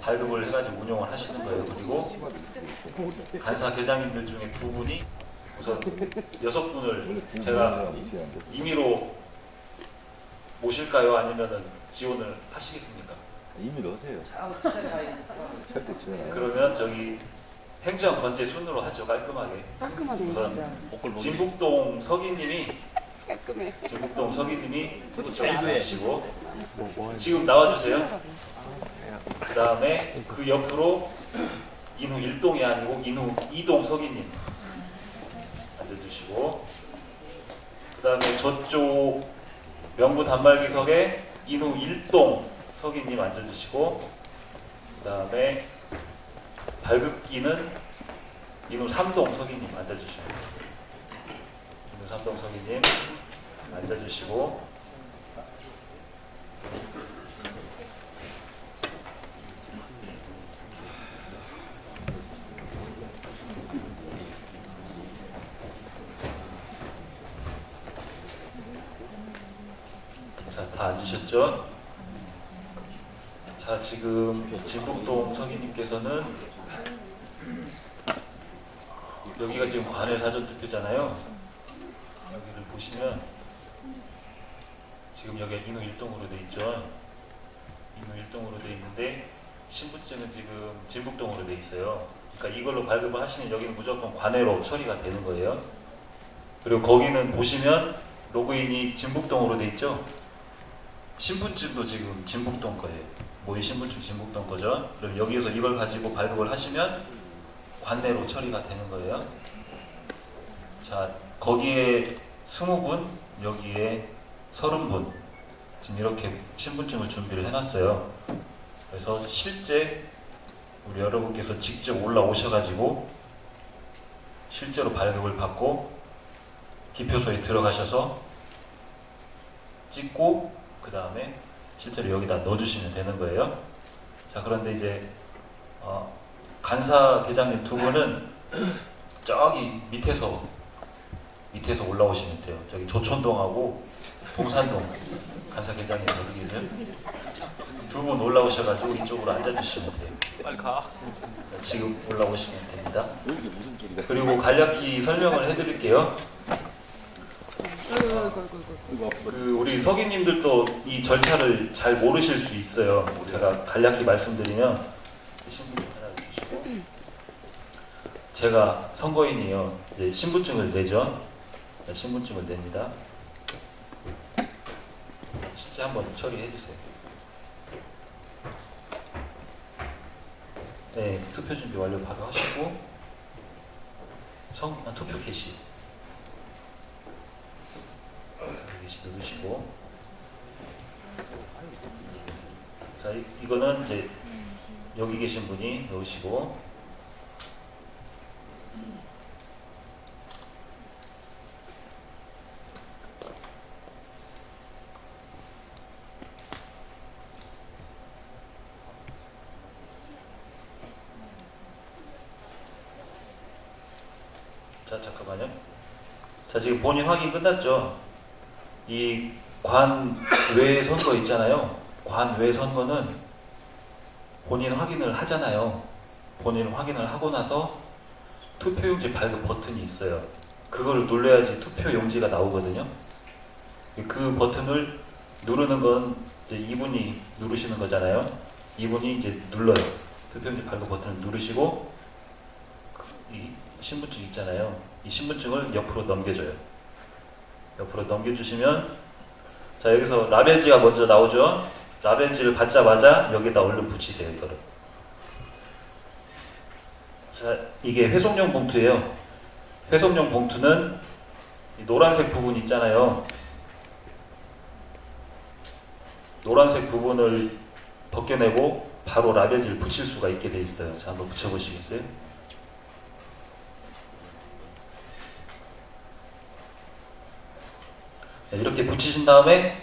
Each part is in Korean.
발급을 해가지고 운영을 하시는 거예요. 그리고 간사 계장님들 중에 2분이 우선 6분을 제가 임의로 모실까요? 아니면은 지원을 하시겠습니까? 이미 넣으세요. 절대 지원 안 해요. 그러면 저기 행정 건재 순으로 하죠. 깔끔하게. 깔끔하네 우선 진짜. 진북동 서기님이 깔끔해. 진북동 서기님이 해주시고 지금 나와주세요. 그 다음에 그 옆으로 인후 1동이 아니고 인후 2동 서기님 앉아주시고, 그 다음에 저쪽 명부 단말기석에 인후 1동 서기님 앉아주시고, 그 다음에 발급기는 인후 3동 서기님 앉아주시고, 인후 3동 서기님 앉아주시고, 자, 다 앉으셨죠? 자, 지금 진북동 서기님께서는 여기가 지금 관외 사전투표잖아요. 여기를 보시면 지금 여기가 인후 1동으로 돼 있죠. 인후 1동으로 돼 있는데 신분증은 지금 진북동으로 돼 있어요. 그러니까 이걸로 발급을 하시면 여기는 무조건 관외로 처리가 되는 거예요. 그리고 거기는 보시면 로그인이 진북동으로 돼 있죠. 신분증도 지금 진북동 거예요. 모의 신분증 진북동 거죠. 그럼 여기에서 이걸 가지고 발급을 하시면 관내로 처리가 되는 거예요. 자, 거기에 20분, 여기에 30분 지금 이렇게 신분증을 준비를 해놨어요. 그래서 실제 우리 여러분께서 직접 올라오셔가지고 실제로 발급을 받고 기표소에 들어가셔서 찍고 그 다음에 실제로 여기다 넣어주시면 되는 거예요. 자, 그런데 이제 간사 계장님 2분은 저기 밑에서 올라오시면 돼요. 저기 조촌동하고 동산동 간사 계장님 어디 계세요? 2분 올라오셔가지고 이쪽으로 앉아주시면 돼요. 빨리 가. 지금 올라오시면 됩니다. 이게 무슨 소리가? 그리고 간략히 설명을 해드릴게요. 그 우리 서기님들도 이 절차를 잘 모르실 수 있어요. 제가 간략히 말씀드리면 신분증 하나 주시고, 제가 선거인이요. 이제 신분증을 내죠. 신분증을 냅니다. 실제 한번 처리해 주세요. 네, 투표 준비 완료 바로 하시고 투표 개시 누르시고, 자, 이거는 이제 여기 계신 분이 넣으시고, 자, 잠깐만요. 자, 지금 본인 확인 끝났죠? 이 관외 선거 있잖아요. 관외 선거는 본인 확인을 하잖아요. 본인 확인을 하고 나서 투표용지 발급 버튼이 있어요. 그걸 눌러야지 투표용지가 나오거든요. 그 버튼을 누르는 건 이제 이분이 누르시는 거잖아요. 이분이 이제 눌러요. 투표용지 발급 버튼을 누르시고 이 신분증 있잖아요. 이 신분증을 옆으로 넘겨줘요. 옆으로 넘겨주시면, 자, 여기서 라벨지가 먼저 나오죠. 라벨지를 받자마자 여기다 얼른 붙이세요. 이거를. 자, 이게 회송용 봉투예요. 회송용 봉투는 이 노란색 부분 있잖아요. 노란색 부분을 벗겨내고 바로 라벨지를 붙일 수가 있게 돼 있어요. 자, 한번 붙여보시겠어요? 이렇게 붙이신 다음에,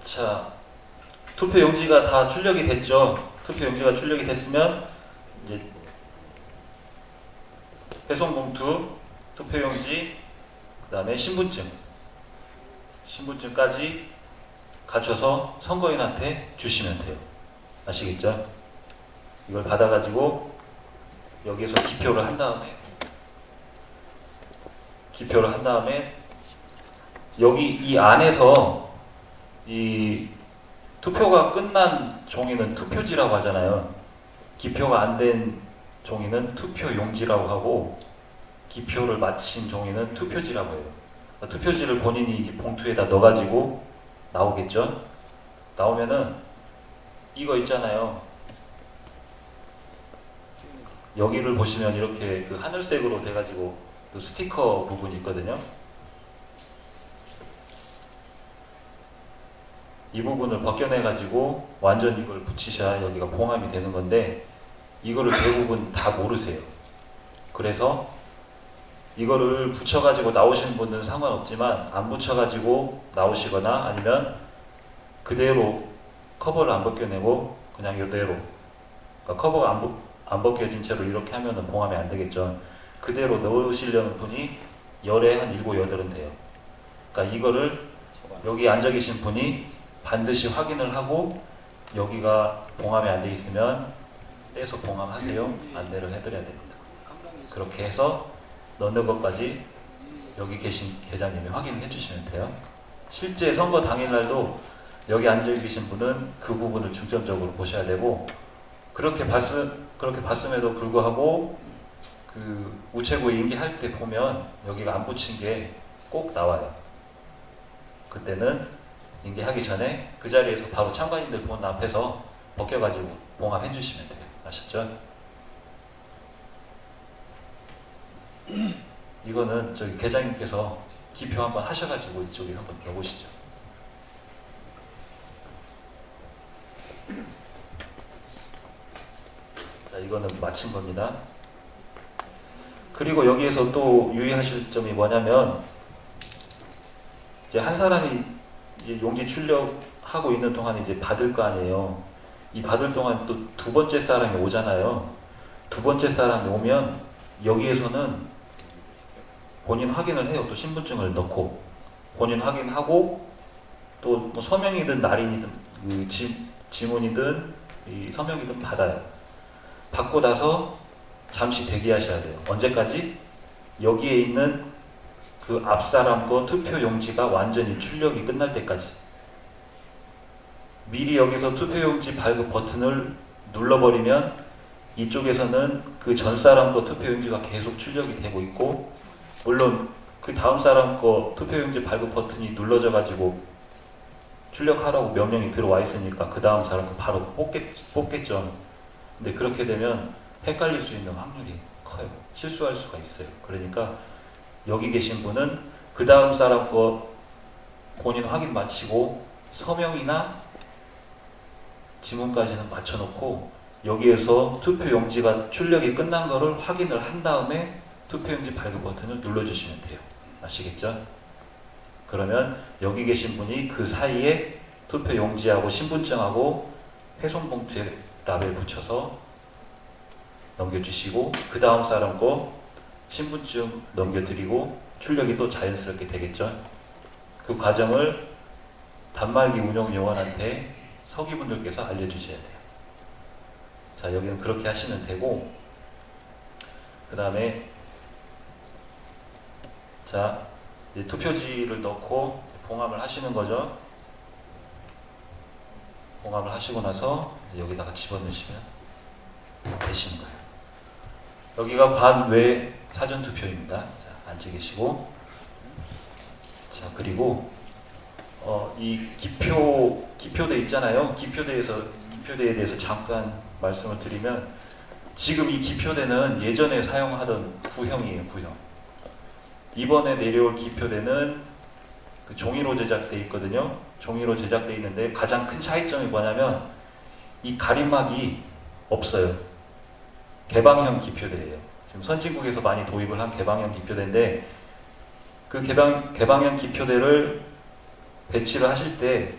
자, 투표 용지가 다 출력이 됐죠. 투표 용지가 출력이 됐으면 이제 배송 봉투, 투표 용지, 그다음에 신분증까지 갖춰서 선거인한테 주시면 돼요. 아시겠죠? 이걸 받아가지고 여기에서 기표를 한 다음에 여기 이 안에서 이 투표가 끝난 종이는 투표지라고 하잖아요. 기표가 안 된 종이는 투표용지라고 하고 기표를 마친 종이는 투표지라고 해요. 투표지를 본인이 이 봉투에다 넣어가지고 나오겠죠. 나오면은 이거 있잖아요. 여기를 보시면 이렇게 그 하늘색으로 돼가지고 그 스티커 부분이 있거든요. 이 부분을 벗겨내가지고 완전 이걸 붙이셔야 여기가 봉합이 되는 건데 이거를 대부분 다 모르세요. 그래서 이거를 붙여가지고 나오시는 분은 상관없지만 안 붙여가지고 나오시거나 아니면 그대로 커버를 안 벗겨내고 그냥 이대로, 그러니까 커버가 안 벗겨진 채로 이렇게 하면은 봉합이 안 되겠죠. 그대로 넣으시려는 분이 열에 한 7, 8은 돼요. 그러니까 이거를 여기 앉아 계신 분이 반드시 확인을 하고 여기가 봉합이 안 돼 있으면 떼서 봉합하세요. 안내를 해드려야 됩니다. 그렇게 해서 넣는 것까지 여기 계신 계장님이 확인해 주시면 돼요. 실제 선거 당일날도 여기 앉아 계신 분은 그 부분을 중점적으로 보셔야 되고 그렇게 봤음에도 불구하고 그 우체국 인계할 때 보면 여기가 안 붙인 게 꼭 나와요. 그때는 인계하기 전에 그 자리에서 바로 참관인들 본 앞에서 벗겨가지고 봉합해 주시면 돼요. 아셨죠? 이거는 저기 계장님께서 기표 한번 하셔가지고 이쪽에 한번 넣어보시죠. 자, 이거는 마친 겁니다. 그리고 여기에서 또 유의하실 점이 뭐냐면 이제 한 사람이 이제 용지 출력하고 있는 동안 이제 받을 거 아니에요. 이 받을 동안 또 두 번째 사람이 오잖아요. 두 번째 사람이 오면 여기에서는 본인 확인을 해요. 또 신분증을 넣고 본인 확인하고 또 뭐 서명이든 날인이든 그 지문이든 이 서명이든 받아요. 받고 나서 잠시 대기하셔야 돼요. 언제까지? 여기에 있는 그 앞사람 거 투표용지가 완전히 출력이 끝날 때까지. 미리 여기서 투표용지 발급 버튼을 눌러버리면 이쪽에서는 그 전 사람 거 투표용지가 계속 출력이 되고 있고 물론 그 다음 사람 거 투표용지 발급 버튼이 눌러져 가지고 출력하라고 명령이 들어와 있으니까 그 다음 사람 거 바로 뽑겠죠. 근데 그렇게 되면 헷갈릴 수 있는 확률이 커요. 실수할 수가 있어요. 그러니까 여기 계신 분은 그 다음 사람 거 본인 확인 마치고 서명이나 지문까지는 맞춰놓고 여기에서 투표용지가 출력이 끝난 거를 확인을 한 다음에 투표용지 발급 버튼을 눌러주시면 돼요. 아시겠죠? 그러면 여기 계신 분이 그 사이에 투표용지하고 신분증하고 훼손봉투에 라벨 붙여서 넘겨주시고 그 다음 사람 거 신분증 넘겨드리고 출력이 또 자연스럽게 되겠죠. 그 과정을 단말기 운영 요원한테 서기분들께서 알려주셔야 돼요. 자, 여기는 그렇게 하시면 되고 그 다음에 자, 이제 투표지를 넣고 봉합을 하시는 거죠. 봉합을 하시고 나서 여기다가 집어넣으시면 되시는 거예요. 여기가 관외 사전투표입니다. 자, 앉아 계시고 자, 그리고 이 기표대 있잖아요. 기표대에 대해서 잠깐 말씀을 드리면 지금 이 기표대는 예전에 사용하던 구형이에요. 구형. 이번에 내려올 기표대는 그 종이로 제작되어 있거든요. 종이로 제작되어 있는데 가장 큰 차이점이 뭐냐면 이 가림막이 없어요. 개방형 기표대예요. 지금 선진국에서 많이 도입을 한 개방형 기표대인데 그 개방형 기표대를 배치를 하실 때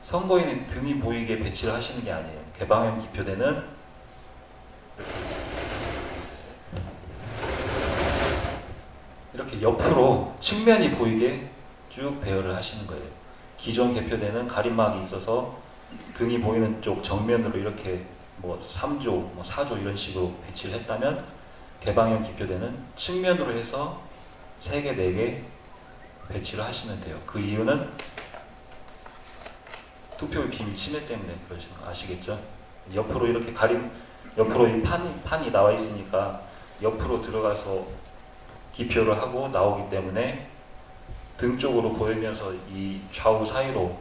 선거인의 등이 보이게 배치를 하시는 게 아니에요. 개방형 기표대는 이렇게 옆으로 측면이 보이게 쭉 배열을 하시는 거예요. 기존 개표대는 가림막이 있어서 등이 보이는 쪽 정면으로 이렇게 뭐 3조, 뭐 4조 이런 식으로 배치를 했다면 개방형 기표대는 측면으로 해서 3개, 4개 배치를 하시면 돼요. 그 이유는 투표의 비밀 침해 때문에 그러시는 거 아시겠죠? 옆으로 이렇게 옆으로 이 판이 나와 있으니까 옆으로 들어가서 기표를 하고 나오기 때문에 등 쪽으로 보이면서 이 좌우 사이로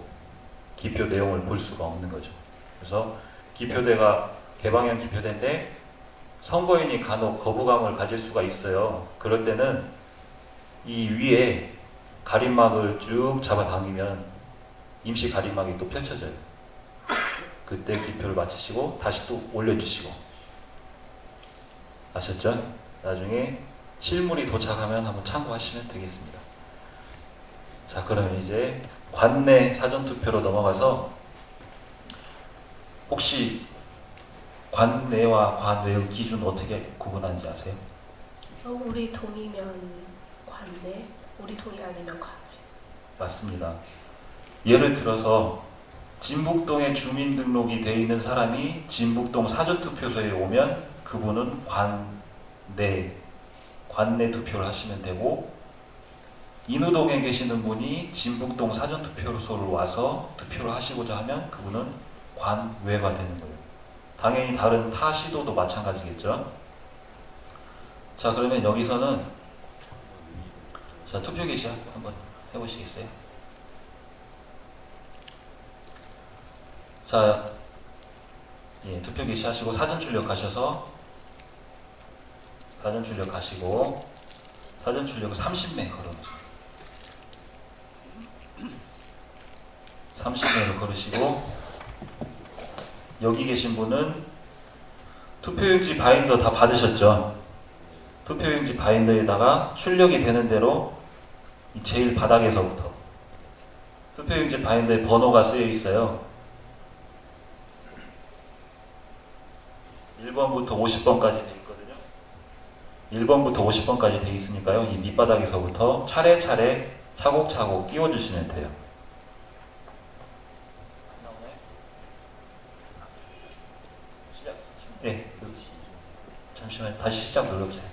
기표 내용을 볼 수가 없는 거죠. 그래서 기표대가 개방형 기표대인데 선거인이 간혹 거부감을 가질 수가 있어요. 그럴 때는 이 위에 가림막을 쭉 잡아당기면 임시 가림막이 또 펼쳐져요. 그때 기표를 마치시고 다시 또 올려주시고. 아셨죠? 나중에 실물이 도착하면 한번 참고하시면 되겠습니다. 자, 그러면 이제 관내 사전투표로 넘어가서 혹시 관내와 관외의 기준 어떻게 구분하는지 아세요? 우리 동이면 관내, 우리 동이 아니면 관외. 맞습니다. 예를 들어서 진북동에 주민등록이 되어 있는 사람이 진북동 사전투표소에 오면 그분은 관내 투표를 하시면 되고, 인우동에 계시는 분이 진북동 사전투표소로 와서 투표를 하시고자 하면 그분은 관외가 되는 거예요. 당연히 다른 타 시도도 마찬가지겠죠. 자, 그러면 여기서는 자, 투표 개시 한번 해보시겠어요? 자, 예, 투표 개시하시고 사전 출력하셔서 사전 출력하시고 사전 출력 30매 걸어보세요. 30매를 걸으시고 여기 계신 분은 투표용지 바인더 다 받으셨죠? 투표용지 바인더에다가 출력이 되는 대로 이 제일 바닥에서부터 투표용지 바인더에 번호가 쓰여 있어요. 1번부터 50번까지 돼 있거든요. 1번부터 50번까지 돼 있으니까요. 이 밑바닥에서부터 차례차례 차곡차곡 끼워주시면 돼요. 시작. 네. 잠시만 다시 시작 눌러주세요.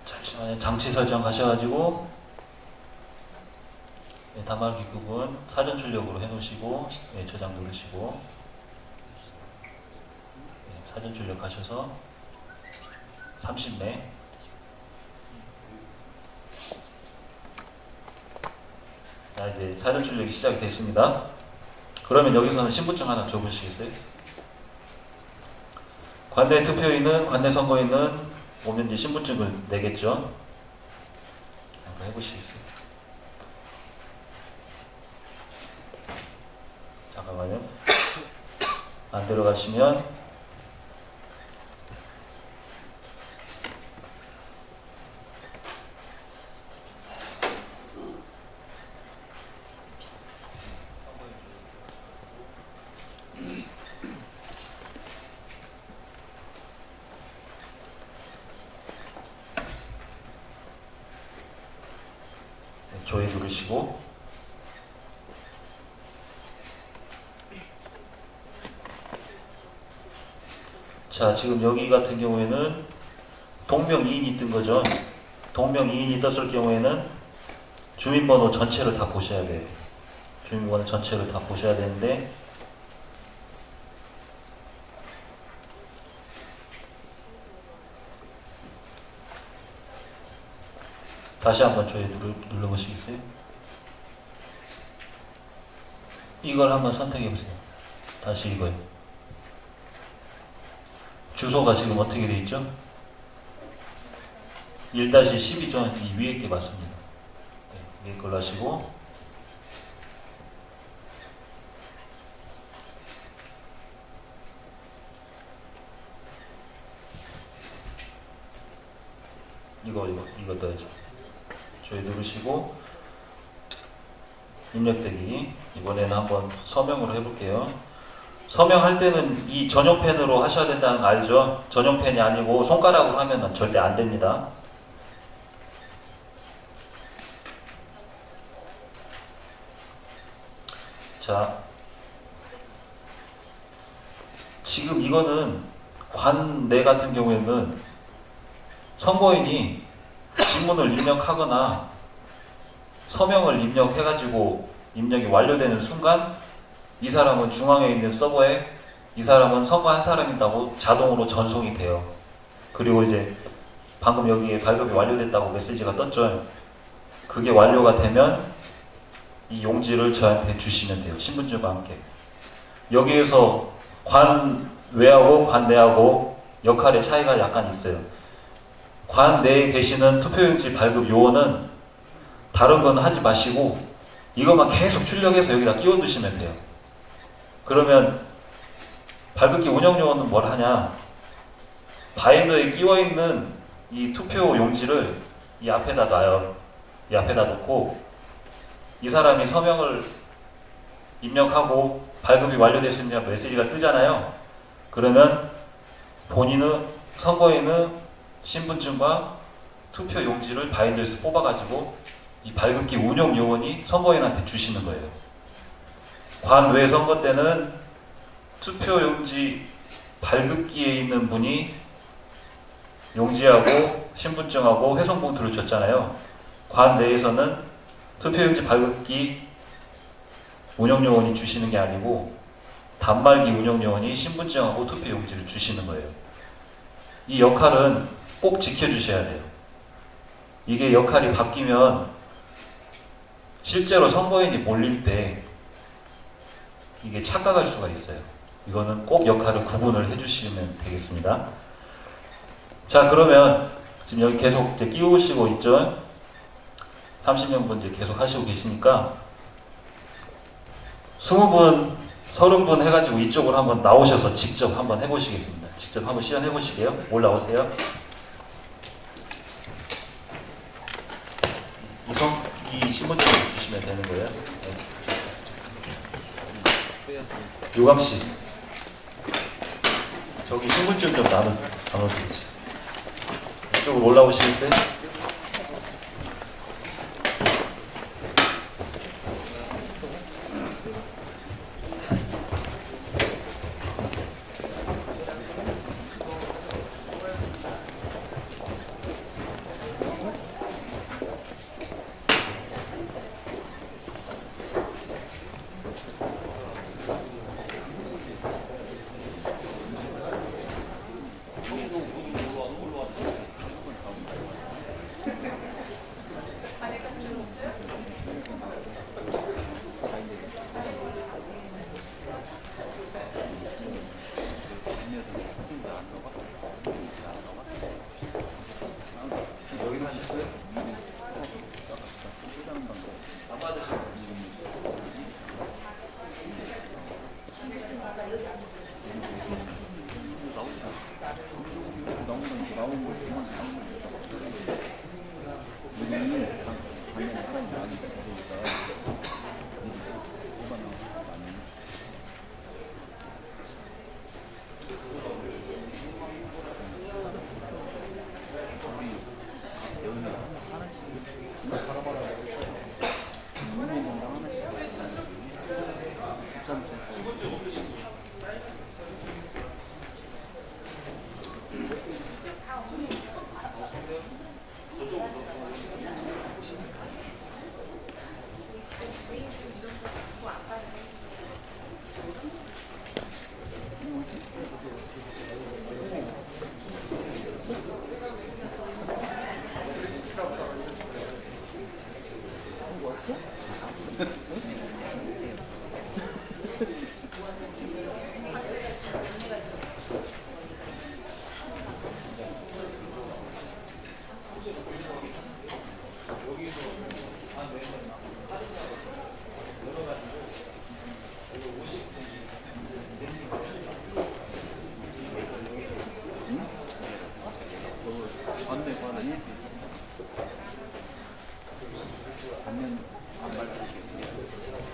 잠시만요. 장치 설정 가셔가지고 네, 단말기 부분 사전 출력으로 해놓으시고 네, 저장 누르시고 네, 사전 출력하셔서 30매 자, 이제 사전 출력이 시작이 됐습니다. 그러면 여기서는 신분증 하나 줘보시겠어요? 관내 투표인은 관내 선거인은 오면 이제 신분증을 내겠죠. 한번 해보시겠어요? 잠깐만요. 안 들어가시면 조회 누르시고 자, 지금 여기 같은 경우에는 동명이인이 뜬 거죠. 동명이인이 떴을 경우에는 주민번호 전체를 다 보셔야 돼요. 주민번호 전체를 다 보셔야 되는데 다시 한번 조회 눌러보시겠어요? 이걸 한번 선택해보세요. 다시 이거요. 주소가 지금 어떻게 되어 있죠? 1-12죠. 이 위에 게 맞습니다. 네, 위에 걸로 하시고 이거 넣어야죠. 조회 누르시고 입력되기 이번에는 한번 서명으로 해볼게요. 서명할 때는 이 전용펜으로 하셔야 된다는 거 알죠? 전용펜이 아니고 손가락으로 하면 절대 안 됩니다. 자, 지금 이거는 관내 같은 경우에는 선거인이 지문을 입력하거나 서명을 입력해가지고 입력이 완료되는 순간 이 사람은 중앙에 있는 서버에 이 사람은 선거한 사람이라고 자동으로 전송이 돼요. 그리고 이제 방금 여기에 발급이 완료됐다고 메시지가 떴죠. 그게 완료가 되면 이 용지를 저한테 주시면 돼요. 신분증과 함께. 여기에서 관외하고 관내하고 역할의 차이가 약간 있어요. 관내에 계시는 투표용지 발급 요원은 다른 건 하지 마시고 이것만 계속 출력해서 여기다 끼워두시면 돼요. 그러면 발급기 운영요원은 뭘 하냐? 바인더에 끼워있는 이 투표 용지를 이 앞에다 놔요. 이 앞에다 놓고 이 사람이 서명을 입력하고 발급이 완료됐습니다 메시지가 뜨잖아요. 그러면 본인은 선거인의 신분증과 투표 용지를 바인더에서 뽑아가지고 이 발급기 운영 요원이 선거인한테 주시는 거예요. 관외 선거 때는 투표 용지 발급기에 있는 분이 용지하고 신분증하고 회송 봉투를 줬잖아요. 관내에서는 투표용지 발급기 운영요원이 주시는 게 아니고 단말기 운영요원이 신분증하고 투표용지를 주시는 거예요. 이 역할은 꼭 지켜주셔야 돼요. 이게 역할이 바뀌면 실제로 선거인이 몰릴 때 이게 착각할 수가 있어요. 이거는 꼭 역할을 구분을 해주시면 되겠습니다. 자, 그러면 지금 여기 계속 이제 끼우시고 있죠? 30명분 이제 계속 하시고 계시니까 20분, 30분 해가지고 이쪽으로 한번 나오셔서 직접 한번 해보시겠습니다. 직접 한번 시연해 보시게요. 올라오세요. 이 신분증을 주시면 되는 거예요. 네. 요강씨, 저기 신분증 좀 나눠드리지. 이쪽으로 올라오시겠어요? 반면 안 밝히겠습니다.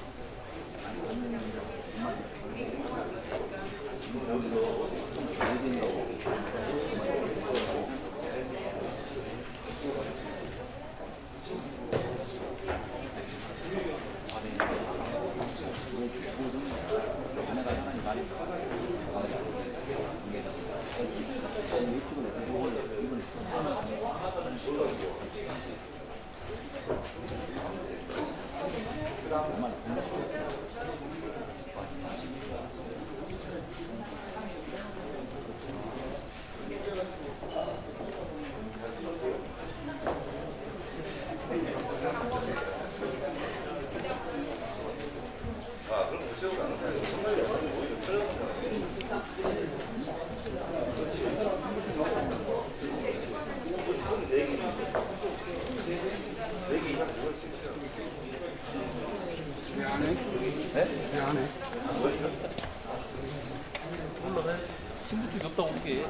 신분증이 없다고 어떻게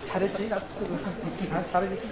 잘했지, 나 잘했지.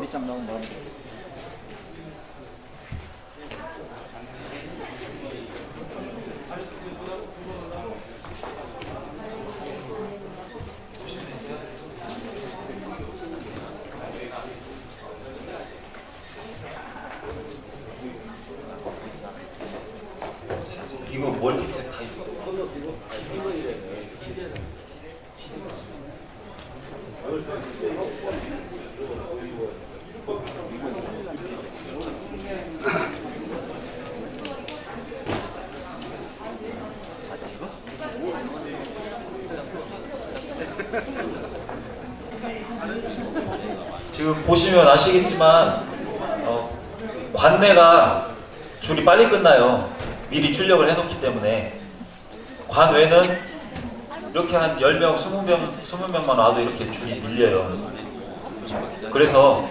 밑장 나온 다음에 이거 멀티탭 다 있어. 지금 보시면 아시겠지만 관내가 줄이 빨리 끝나요. 미리 출력을 해놓기 때문에. 관외는 이렇게 한 10명, 20명만 와도 이렇게 줄이 밀려요. 그래서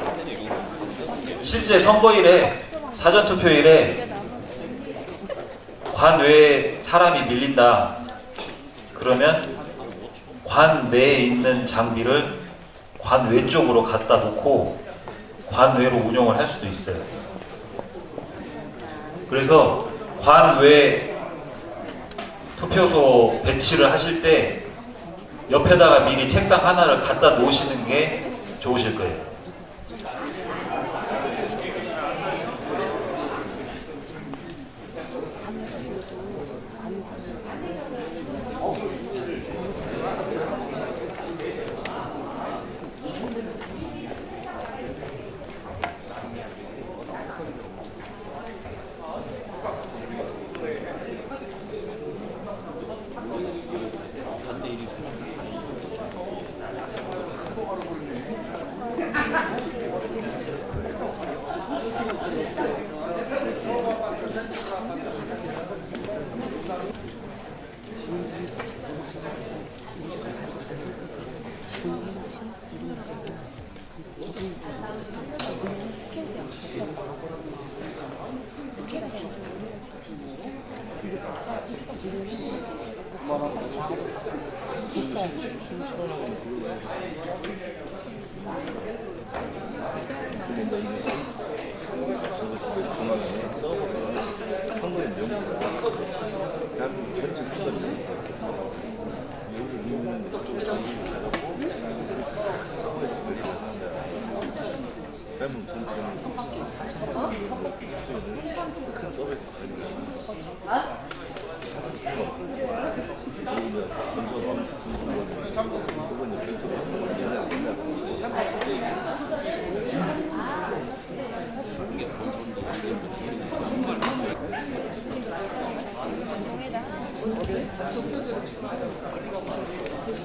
실제 선거일에, 사전투표일에 관외에 사람이 밀린다 그러면 관내에 있는 장비를 관외 쪽으로 갖다 놓고 관외로 운영을 할 수도 있어요. 그래서 관외 투표소 배치를 하실 때 옆에다가 미리 책상 하나를 갖다 놓으시는 게 좋으실 거예요. 젊은 큰 서비스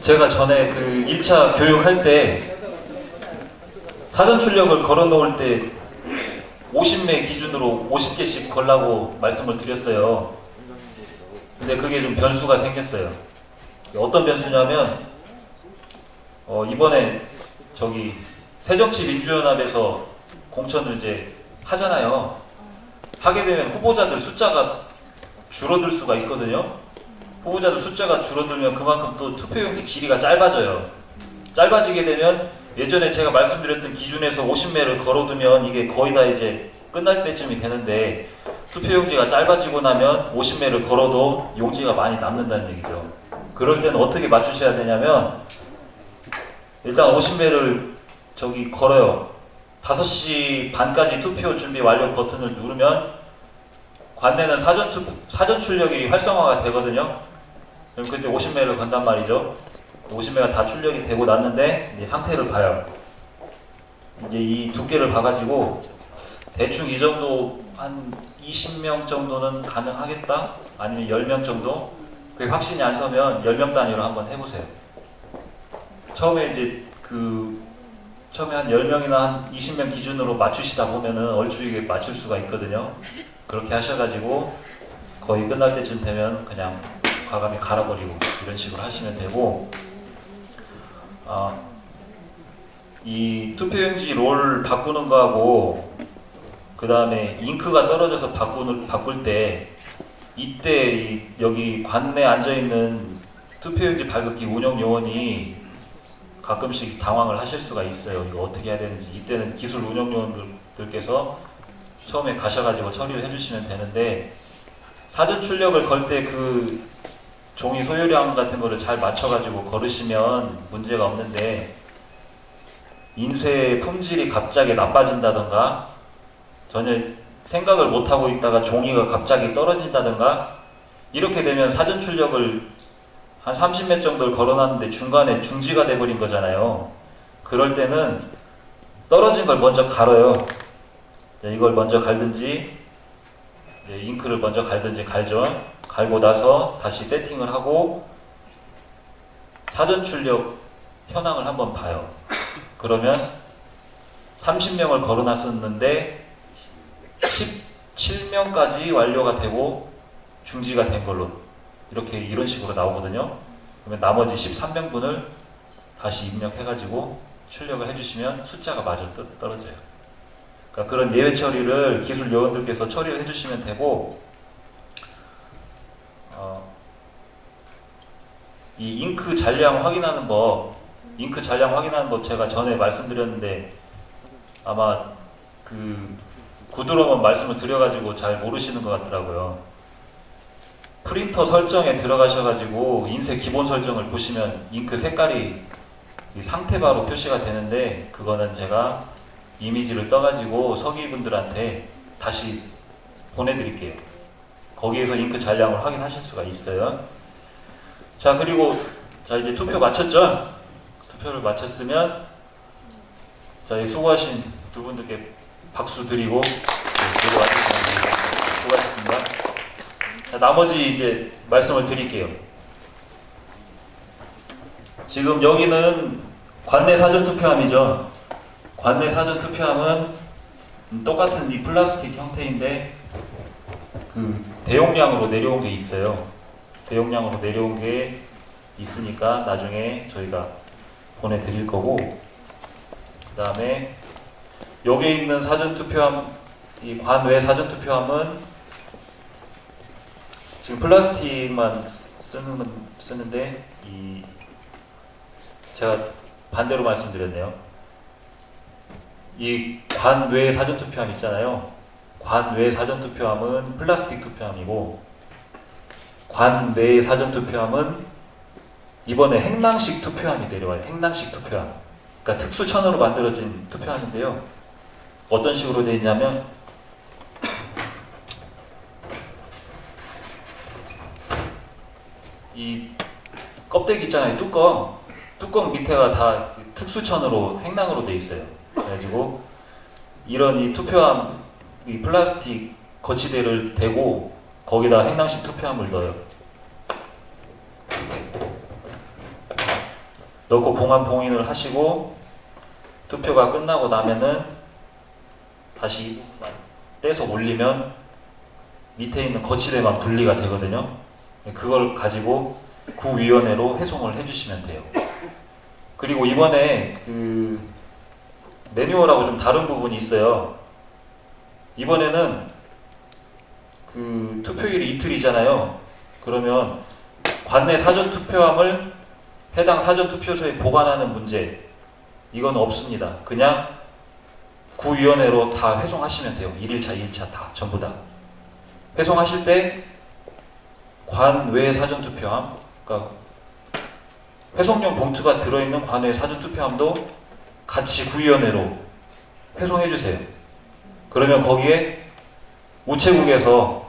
제가 전에 그 1차 교육할 때 사전 출력을 걸어 놓을 때 50매 기준으로 50개씩 걸라고 말씀을 드렸어요. 근데 그게 좀 변수가 생겼어요. 어떤 변수냐면 이번에 저기 새정치민주연합에서 공천을 이제 하잖아요. 하게 되면 후보자들 숫자가 줄어들 수가 있거든요. 후보자들 숫자가 줄어들면 그만큼 또 투표용지 길이가 짧아져요. 짧아지게 되면 예전에 제가 말씀드렸던 기준에서 50매를 걸어두면 이게 거의 다 이제 끝날 때쯤이 되는데 투표용지가 짧아지고 나면 50매를 걸어도 용지가 많이 남는다는 얘기죠. 그럴 때는 어떻게 맞추셔야 되냐면 일단 50매를 저기 걸어요. 5시 반까지 투표 준비 완료 버튼을 누르면 관내는 사전 출력이 활성화가 되거든요. 그럼 그때 50매를 건단 말이죠. 50매가 다 출력이 되고 났는데 이제 상태를 봐요. 이제 이 두께를 봐가지고 대충 이 정도 한 20명 정도는 가능하겠다? 아니면 10명 정도? 그게 확신이 안 서면 10명 단위로 한번 해보세요. 처음에 이제 처음에 한 10명이나 한 20명 기준으로 맞추시다 보면은 얼추 이게 맞출 수가 있거든요. 그렇게 하셔가지고 거의 끝날 때쯤 되면 그냥 과감히 갈아버리고 이런 식으로 하시면 되고, 이 투표용지 롤 바꾸는 거하고 그 다음에 잉크가 떨어져서 바꿀 때 이때 여기 관내에 앉아있는 투표용지 발급기 운영 요원이 가끔씩 당황을 하실 수가 있어요. 이거 어떻게 해야 되는지. 이때는 기술 운영 요원들께서 처음에 가셔가지고 처리를 해주시면 되는데, 사전 출력을 걸 때 그 종이 소요량 같은 거를 잘 맞춰가지고 걸으시면 문제가 없는데, 인쇄 품질이 갑자기 나빠진다던가 전혀 생각을 못하고 있다가 종이가 갑자기 떨어진다던가 이렇게 되면 사전 출력을 한 30매 정도를 걸어놨는데 중간에 중지가 돼버린 거잖아요. 그럴 때는 떨어진 걸 먼저 갈아요. 이걸 먼저 갈든지 잉크를 먼저 갈든지 갈죠. 갈고 나서 다시 세팅을 하고 사전 출력 현황을 한번 봐요. 그러면 30명을 걸어놨었는데 17명까지 완료가 되고 중지가 된 걸로 이런 식으로 나오거든요. 그러면 나머지 13명분을 다시 입력해가지고 출력을 해주시면 숫자가 마저 떨어져요. 그러니까 그런 예외 처리를 기술 요원들께서 처리를 해주시면 되고, 이 잉크 잔량 확인하는 법 제가 전에 말씀드렸는데 아마 그 구두로만 말씀을 드려가지고 잘 모르시는 것 같더라고요. 프린터 설정에 들어가셔가지고 인쇄 기본 설정을 보시면 잉크 색깔이 상태바로 표시가 되는데, 그거는 제가 이미지를 떠가지고 서기분들한테 다시 보내드릴게요. 거기에서 잉크 잔량을 확인하실 수가 있어요. 자, 그리고 이제 투표 마쳤죠? 투표를 마쳤으면 수고하신 두 분들께 박수 드리고 내려와주시면 됩니다. 수고하셨습니다. 자, 나머지 이제 말씀을 드릴게요. 지금 여기는 관내 사전 투표함이죠. 관내 사전 투표함은 똑같은 이 플라스틱 형태인데 그 대용량으로 내려온 게 있어요. 대용량으로 내려온 게 있으니까 나중에 저희가 보내드릴 거고, 그 다음에 여기에 있는 사전 투표함, 이 관외 사전 투표함은 지금 플라스틱만 쓰는데 제가 반대로 말씀드렸네요. 이 관외 사전 투표함 있잖아요. 관외 사전 투표함은 플라스틱 투표함이고, 관내 사전 투표함은 이번에 행랑식 투표함이 내려와요. 행랑식 투표함. 그러니까 특수천으로 만들어진 투표함인데요. 어떤 식으로 되어 있냐면 이 껍데기 있잖아요. 뚜껑 밑에가 다 특수천으로 행랑으로 되어 있어요. 그래가지고 이런 이 투표함 이 플라스틱 거치대를 대고 거기다 행랑식 투표함을 넣어요. 넣고 봉합 봉인을 하시고 투표가 끝나고 나면은 다시 이 부분만 떼서 올리면 밑에 있는 거치대만 분리가 되거든요. 그걸 가지고 구위원회로 회송을 해주시면 돼요. 그리고 이번에 그 매뉴얼하고 좀 다른 부분이 있어요. 이번에는 그 투표일이 이틀이잖아요. 그러면 관내 사전투표함을 해당 사전투표소에 보관하는 문제 이건 없습니다. 그냥 구위원회로 다 회송하시면 돼요. 1일차, 2일차 다 전부 다. 회송하실 때 관외 사전투표함 그러니까 회송용 봉투가 들어있는 관외 사전투표함도 같이 구위원회로 회송해 주세요. 그러면 거기에 우체국에서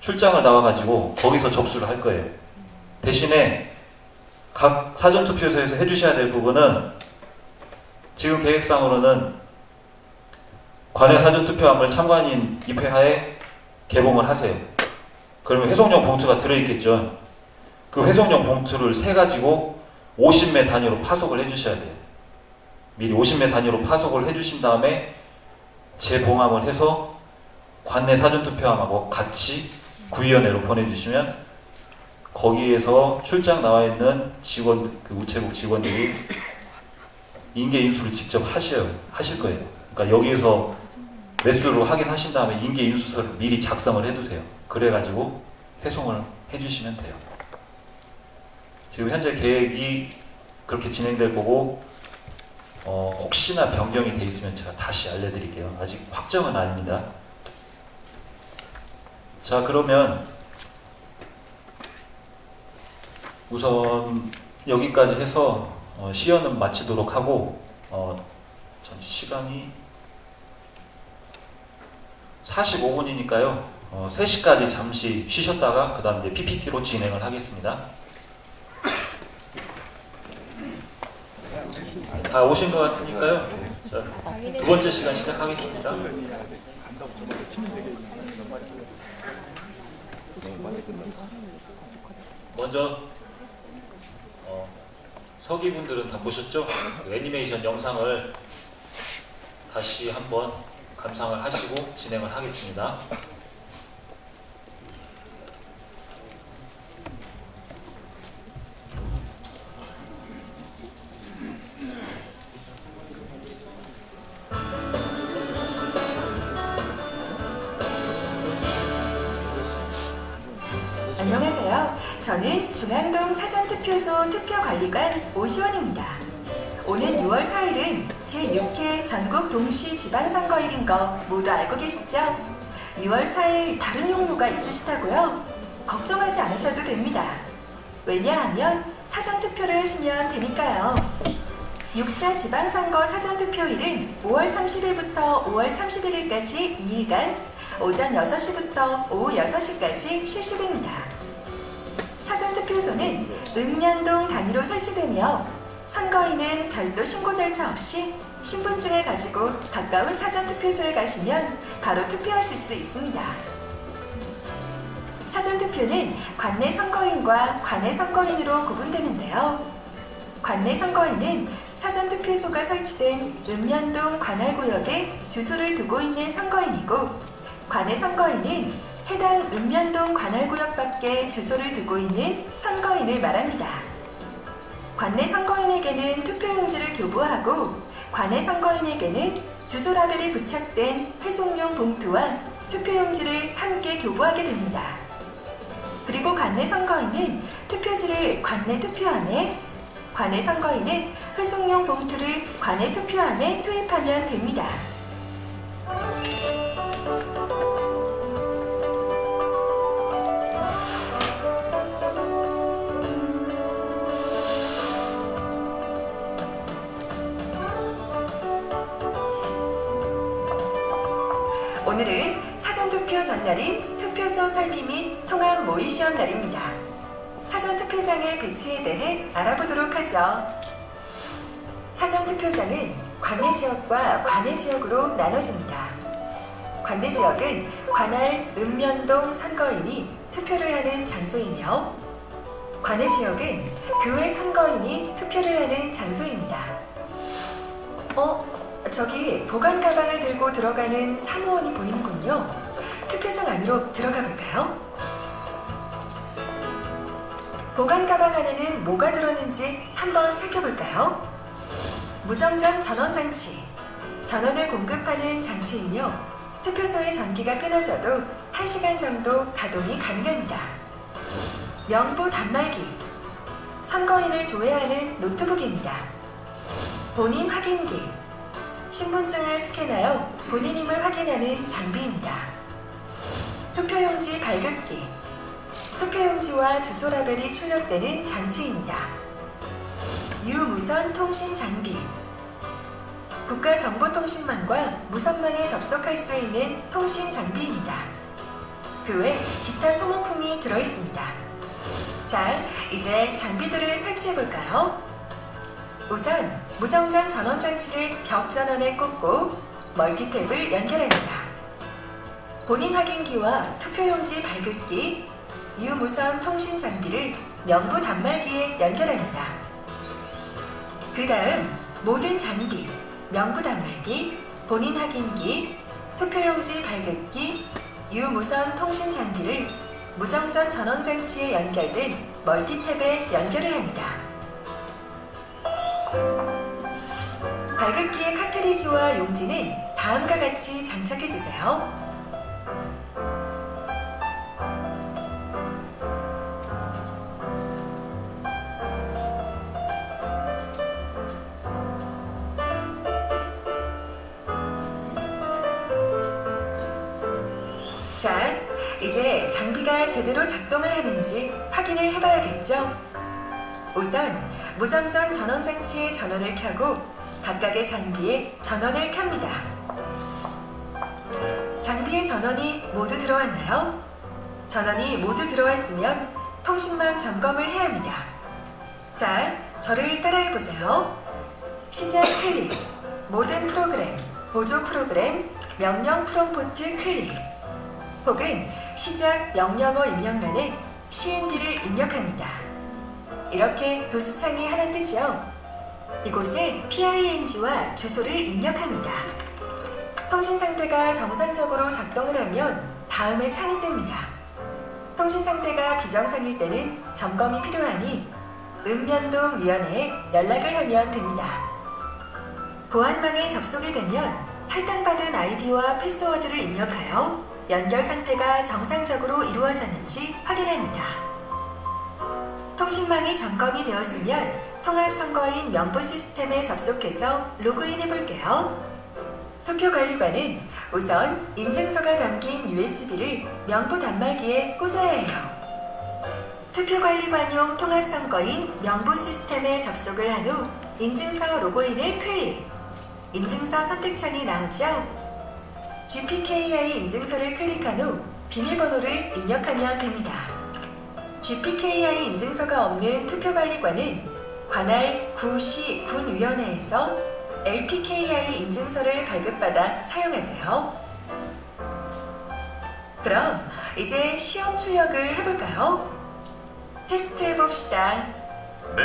출장을 나와가지고 거기서 접수를 할 거예요. 대신에 각 사전투표소에서 해주셔야 될 부분은 지금 계획상으로는 관외 사전투표함을 참관인 입회하에 개봉을 하세요. 그러면 회송용 봉투가 들어있겠죠. 그 회송용 봉투를 세가지고 50매 단위로 파송을 해주셔야 돼요. 미리 50매 단위로 파송을 해주신 다음에 재봉함을 해서 관내 사전투표함하고 같이 구위원회로 보내주시면 거기에서 출장 나와 있는 직원, 그 우체국 직원들이 인계 인수를 직접 하실 거예요. 그러니까 여기에서 매수를 확인하신 다음에 인계 인수서를 미리 작성을 해두세요. 그래가지고 회송을 해주시면 돼요. 지금 현재 계획이 그렇게 진행될 거고 혹시나 변경이 돼 있으면 제가 다시 알려드릴게요. 아직 확정은 아닙니다. 자, 그러면 우선 여기까지 해서 시연은 마치도록 하고 잠시 시간이 45분이니까요. 3시까지 잠시 쉬셨다가 그 다음 이제 PPT로 진행을 하겠습니다. 다 오신 것 같으니까요. 자, 두 번째 시간 시작하겠습니다. 먼저 서기분들은 다 보셨죠? 그 애니메이션 영상을 다시 한번 감상을 하시고 진행을 하겠습니다. 안녕하세요. 저는 중앙동 사전투표소 투표관리관 오시원입니다. 오는 6월 4일은 제6회 전국 동시 지방선거일인 거 모두 알고 계시죠? 6월 4일 다른 용무가 있으시다고요? 걱정하지 않으셔도 됩니다. 왜냐하면 사전투표를 하시면 되니까요. 6사 지방선거 사전투표일은 5월 30일부터 5월 31일까지 2일간 오전 6시부터 오후 6시까지 실시됩니다. 사전투표소는 읍면동 단위로 설치되며 선거인은 별도 신고 절차 없이 신분증을 가지고 가까운 사전투표소에 가시면 바로 투표하실 수 있습니다. 사전투표는 관내 선거인과 관외 선거인으로 구분되는데요. 관내 선거인은 사전투표소가 설치된 읍면동 관할구역에 주소를 두고 있는 선거인이고 관외 선거인은 해당 읍면동 관할구역 밖에 주소를 두고 있는 선거인을 말합니다. 관내 선거인에게는 투표용지를 교부하고 관외 선거인에게는 주소 라벨이 부착된 회송용 봉투와 투표용지를 함께 교부하게 됩니다. 그리고 관내 선거인은 투표지를 관내 투표함에, 관외 선거인은 회송용 봉투를 관외 투표함에 투입하면 됩니다. 오늘은 사전투표 전날인 투표소 설비 및 통합 모의 시험 날입니다. 사전투표장의 배치에 대해 알아보도록 하죠. 사전투표장은 관내 지역과 관외 지역으로 나눠집니다. 관내 지역은 관할 읍면동 선거인이 투표를 하는 장소이며 관외 지역은 그 외 선거인이 투표를 하는 장소입니다. 저기 보관 가방을 들고 들어가는 사무원이 보이는군요. 투표장 안으로 들어가 볼까요? 보관 가방 안에는 뭐가 들었는지 한번 살펴볼까요? 무정전 전원장치. 전원을 공급하는 장치이며 투표소의 전기가 끊어져도 1시간 정도 가동이 가능합니다. 명부 단말기. 선거인을 조회하는 노트북입니다. 본인 확인기. 신분증을 스캔하여 본인임을 확인하는 장비입니다. 투표용지 발급기. 투표용지와 주소 라벨이 출력되는 장치입니다. 유무선 통신 장비. 국가정보통신망과 무선망에 접속할 수 있는 통신 장비입니다. 그 외 기타 소모품이 들어있습니다. 자, 이제 장비들을 설치해볼까요? 우선 무정전 전원장치를 벽 전원에 꽂고 멀티탭을 연결합니다. 본인 확인기와 투표용지 발급기, 유무선 통신 장비를 명부 단말기에 연결합니다. 그 다음 모든 장비, 명부 단말기, 본인 확인기, 투표용지 발급기, 유무선 통신 장비를 무정전 전원장치에 연결된 멀티탭에 연결을 합니다. 발급기의 카트리지와 용지는 다음과 같이 장착해주세요. 자, 이제 장비가 제대로 작동을 하는지 확인을 해봐야겠죠? 우선 무정전 전원장치의 전원을 켜고 각각의 장비에 전원을 켭니다. 장비의 전원이 모두 들어왔나요? 전원이 모두 들어왔으면 통신망 점검을 해야 합니다. 자, 저를 따라해보세요. 시작 클릭, 모든 프로그램, 보조 프로그램, 명령 프롬프트 클릭, 혹은 시작 명령어 입력란에 CMD를 입력합니다. 이렇게 도수창이 하나 뜨죠? 이곳에 PING와 주소를 입력합니다. 통신 상태가 정상적으로 작동을 하면 다음에 창이 뜹니다. 통신 상태가 비정상일 때는 점검이 필요하니 읍면동위원회에 연락을 하면 됩니다. 보안망에 접속이 되면 할당받은 아이디와 패스워드를 입력하여 연결 상태가 정상적으로 이루어졌는지 확인합니다. 통신망이 점검이 되었으면 통합선거인 명부 시스템에 접속해서 로그인 해볼게요. 투표관리관은 우선 인증서가 담긴 USB를 명부 단말기에 꽂아야 해요. 투표관리관용 통합선거인 명부 시스템에 접속을 한 후 인증서 로그인을 클릭. 인증서 선택창이 나오죠? GPKI 인증서를 클릭한 후 비밀번호를 입력하면 됩니다. GPKI 인증서가 없는 투표관리관은 관할 구시 군위원회에서 LPKI 인증서를 발급받아 사용하세요. 그럼 이제 시험 출력을 해볼까요? 테스트 해봅시다. 네.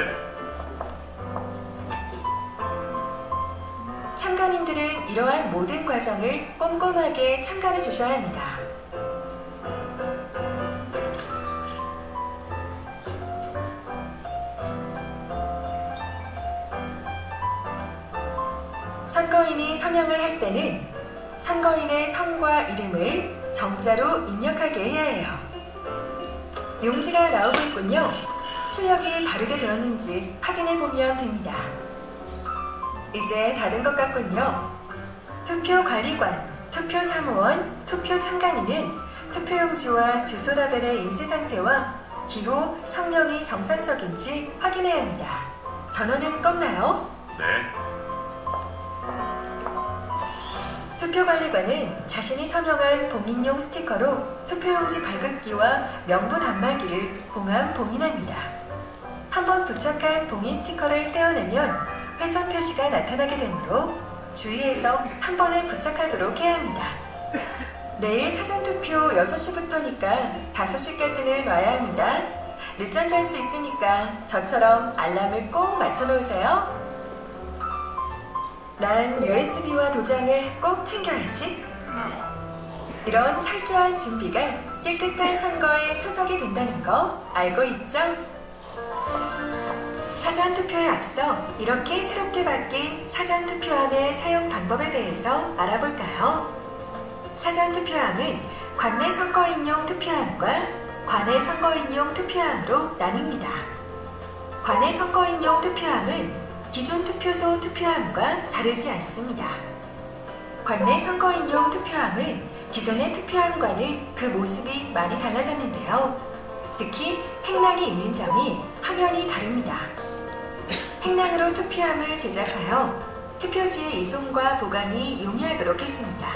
참관인들은 이러한 모든 과정을 꼼꼼하게 참관해 주셔야 합니다. 선거인이 서명을 할 때는 선거인의 성과 이름을 정자로 입력하게 해야 해요. 용지가 나오고 있군요. 출력이 바르게 되었는지 확인해 보면 됩니다. 이제 다 된 것 같군요. 투표관리관, 투표사무원, 투표참관인은 투표용지와 주소 라벨의 인쇄 상태와 기호, 성명이 정상적인지 확인해야 합니다. 전원은 껐나요? 네. 투표관리관은 자신이 서명한 봉인용 스티커로 투표용지 발급기와 명부 단말기를 공함 봉인합니다. 한번 부착한 봉인 스티커를 떼어내면 훼손 표시가 나타나게 되므로 주의해서 한 번에 부착하도록 해야 합니다. 내일 사전투표 6시부터니까 5시까지는 와야 합니다. 늦잠 잘 수 있으니까 저처럼 알람을 꼭 맞춰놓으세요. 난 USB와 도장을 꼭 챙겨야지. 이런 철저한 준비가 깨끗한 선거에 초석이 된다는 거 알고 있죠? 사전투표에 앞서 이렇게 새롭게 바뀐 사전투표함의 사용 방법에 대해서 알아볼까요? 사전투표함은 관내 선거인용 투표함과 관외 선거인용 투표함으로 나뉩니다. 관내 선거인용 투표함은 기존 투표소 투표함과 다르지 않습니다. 관내 선거인용 투표함은 기존의 투표함과는 그 모습이 많이 달라졌는데요. 특히 행랑이 있는 점이 확연히 다릅니다. 행랑으로 투표함을 제작하여 투표지의 이송과 보관이 용이하도록 했습니다.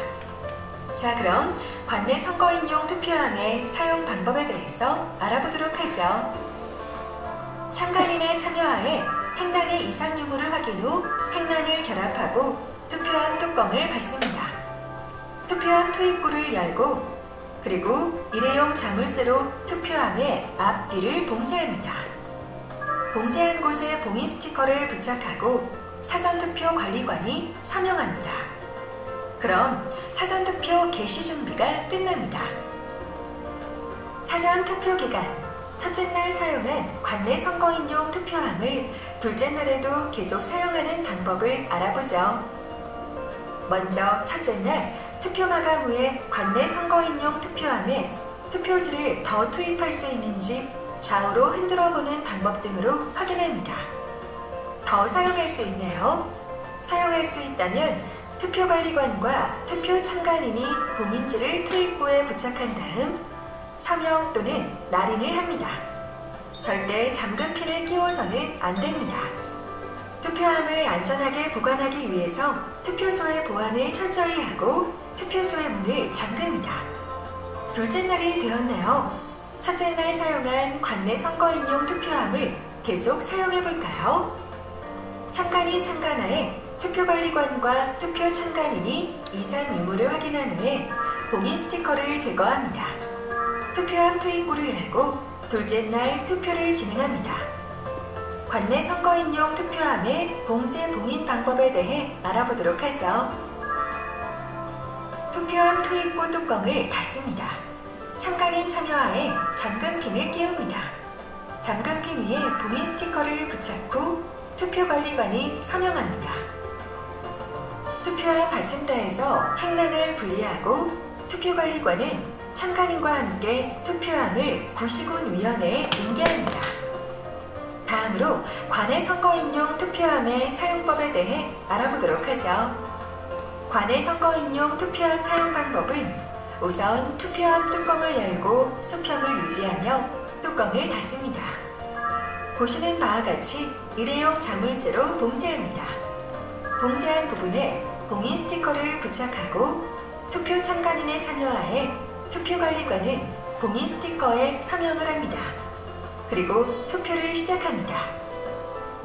자, 그럼 관내 선거인용 투표함의 사용 방법에 대해서 알아보도록 하죠. 참관인의 참여하에 행랑의 이상 유무를 확인 후 행랑을 결합하고 투표함 뚜껑을 닫습니다. 투표함 투입구를 열고 그리고 일회용 자물쇠로 투표함의 앞뒤를 봉쇄합니다. 봉쇄한 곳에 봉인 스티커를 부착하고 사전투표 관리관이 서명합니다. 그럼 사전투표 개시 준비가 끝납니다. 사전투표 기간 첫째 날 사용한 관내 선거인용 투표함을 둘째 날에도 계속 사용하는 방법을 알아보죠. 먼저 첫째 날 투표 마감 후에 관내 선거인용 투표함에 투표지를 더 투입할 수 있는지 좌우로 흔들어 보는 방법 등으로 확인합니다. 더 사용할 수 있네요. 사용할 수 있다면 투표관리관과 투표 참관인이 봉인지를 투입구에 부착한 다음 서명 또는 날인을 합니다. 절대 잠금키를 끼워서는 안 됩니다. 투표함을 안전하게 보관하기 위해서 투표소의 보안을 철저히 하고 투표소의 문을 잠깁니다. 둘째 날이 되었네요. 첫째 날 사용한 관내 선거인용 투표함을 계속 사용해 볼까요? 참관인 참관하에 투표관리관과 투표 참관인이 이상 유무를 확인한 후에 봉인 스티커를 제거합니다. 투표함 투입구를 열고 둘째 날 투표를 진행합니다. 관내 선거인용 투표함의 봉쇄 봉인 방법에 대해 알아보도록 하죠. 투표함 투입구 뚜껑을 닫습니다. 참관인 참여하에 잠금핀을 끼웁니다. 잠금핀 위에 봉인 스티커를 부착 후 투표관리관이 서명합니다. 투표함 받침대에서 행랑을 분리하고 투표관리관은 참관인과 함께 투표함을 구시군위원회에 인계합니다. 다음으로 관내 선거인용 투표함의 사용법에 대해 알아보도록 하죠. 관내 선거인용 투표함 사용 방법은 우선 투표함 뚜껑을 열고 수평을 유지하며 뚜껑을 닫습니다. 보시는 바와 같이 일회용 자물쇠로 봉쇄합니다. 봉쇄한 부분에 봉인 스티커를 부착하고 투표 참관인의 참여하에 투표관리관은 봉인 스티커에 서명을 합니다. 그리고 투표를 시작합니다.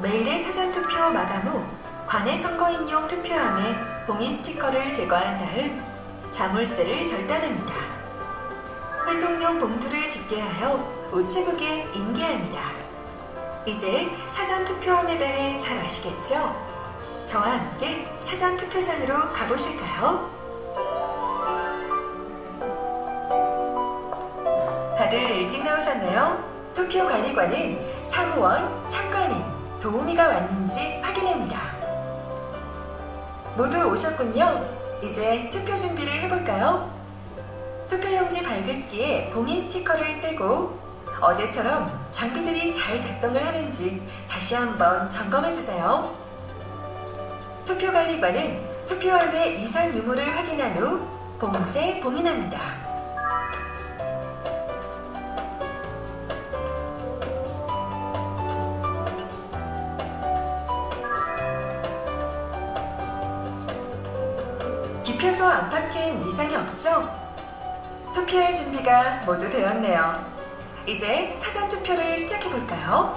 매일의 사전투표 마감 후 관내 선거인용 투표함에 봉인 스티커를 제거한 다음 자물쇠를 절단합니다. 회송용 봉투를 집게하여 우체국에 인계합니다. 이제 사전투표함에 대해 잘 아시겠죠? 저와 함께 사전투표장으로 가보실까요? 다들 일찍 나오셨나요? 투표관리관은 사무원, 참관인, 도우미가 왔는지 확인합니다. 모두 오셨군요. 이제 투표 준비를 해볼까요? 투표용지 발급기에 봉인 스티커를 떼고 어제처럼 장비들이 잘 작동을 하는지 다시 한번 점검해주세요. 투표관리관은 투표함의 이상 유무를 확인한 후 봉쇄 봉인합니다. 기표소 평소 안팎엔 이상이 없죠? 투표할 준비가 모두 되었네요. 이제 사전투표를 시작해볼까요?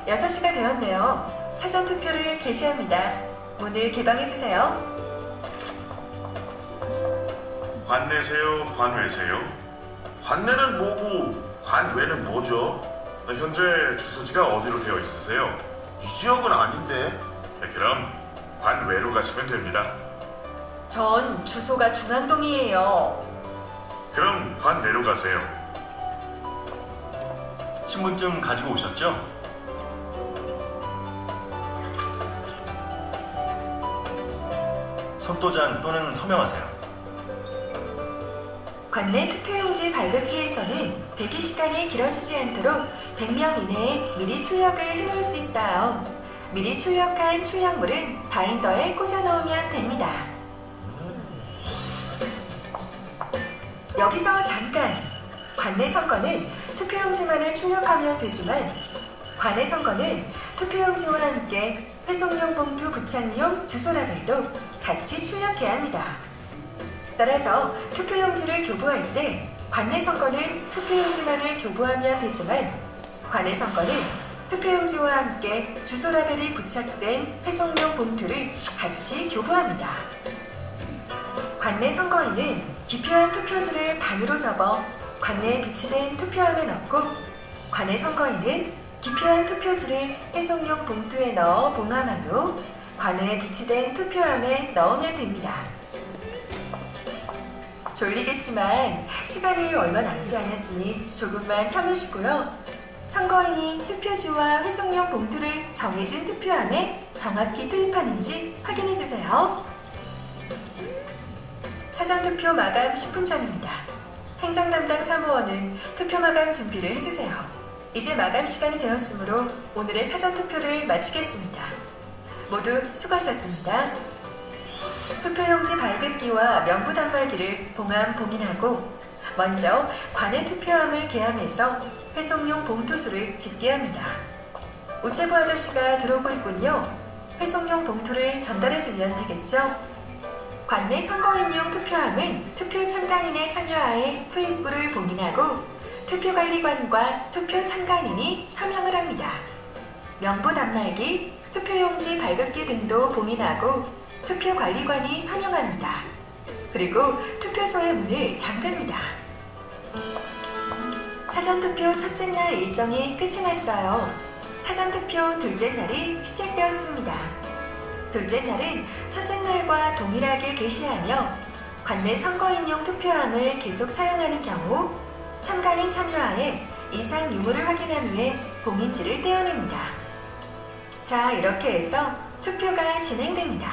6시가 되었네요. 사전투표를 개시합니다. 문을 개방해주세요. 관내세요, 관외세요? 관내는 뭐고 관외는 뭐죠? 현재 주소지가 어디로 되어 있으세요? 이 지역은 아닌데. 그럼 관외로 가시면 됩니다. 전 주소가 중앙동이에요. 그럼 관내로 가세요. 신분증 가지고 오셨죠? 속도잔 또는 서명하세요. 관내 투표용지 발급기에서는 대기 시간이 길어지지 않도록 100명 이내에 미리 출력을 해놓을 수 있어요. 미리 출력한 출력물은 바인더에 꽂아 놓으면 됩니다. 여기서 잠깐! 관내 선거는 투표용지만을 출력하면 되지만 관내 선거는 투표용지와 함께 회송용 봉투 부착용 주소 라벨도 같이 출력해야 합니다. 따라서 투표용지를 교부할 때 관내 선거는 투표용지만을 교부하면 되지만 관내 선거는 투표용지와 함께 주소 라벨이 부착된 회송용 봉투를 같이 교부합니다. 관내 선거인은 기표한 투표지를 반으로 접어 관내에 비치된 투표함에 넣고 관내 선거인은 기표한 투표지를 회송용 봉투에 넣어 봉함한 후 관내에 비치된 투표함에 넣으면 됩니다. 졸리겠지만 시간이 얼마 남지 않았으니 조금만 참으시고요. 선거인이 투표지와 회송용 봉투를 정해진 투표함에 정확히 투입하는지 확인해주세요. 사전투표 마감 10분 전입니다. 행정 담당 사무원은 투표 마감 준비를 해주세요. 이제 마감 시간이 되었으므로 오늘의 사전투표를 마치겠습니다. 모두 수고하셨습니다. 투표용지 발급기와 명부 단말기를 봉함 봉인하고 먼저 관내 투표함을 개함해서 회송용 봉투수를 집계합니다. 우체부 아저씨가 들어오고 있군요. 회송용 봉투를 전달해주면 되겠죠? 관내 선거인용 투표함은 투표 참관인의 참여하에 투입부를 봉인하고 투표관리관과 투표 참관인이 서명을 합니다. 명부 단말기, 투표용지 발급기 등도 봉인하고 투표관리관이 서명합니다. 그리고 투표소의 문을 잠갑니다. 사전투표 첫째 날 일정이 끝이 났어요. 사전투표 둘째 날이 시작되었습니다. 둘째 날은 첫째 날과 동일하게 개시하며 관내 선거인용 투표함을 계속 사용하는 경우 참관인 참여하에 이상 유무를 확인한 후에 봉인지를 떼어냅니다. 자, 이렇게 해서 투표가 진행됩니다.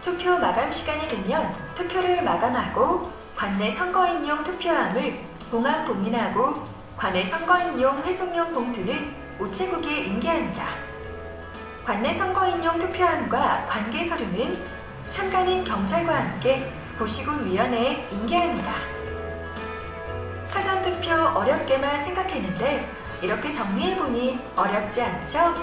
투표 마감 시간이 되면 투표를 마감하고 관내 선거인용 투표함을 봉함 봉인하고 관내 선거인용 회송용 봉투는 우체국에 인계합니다. 관내 선거인용 투표함과 관계 서류는 참관인 경찰과 함께 고시군위원회에 인계합니다. 사전투표 어렵게만 생각했는데 이렇게 정리해보니 어렵지 않죠?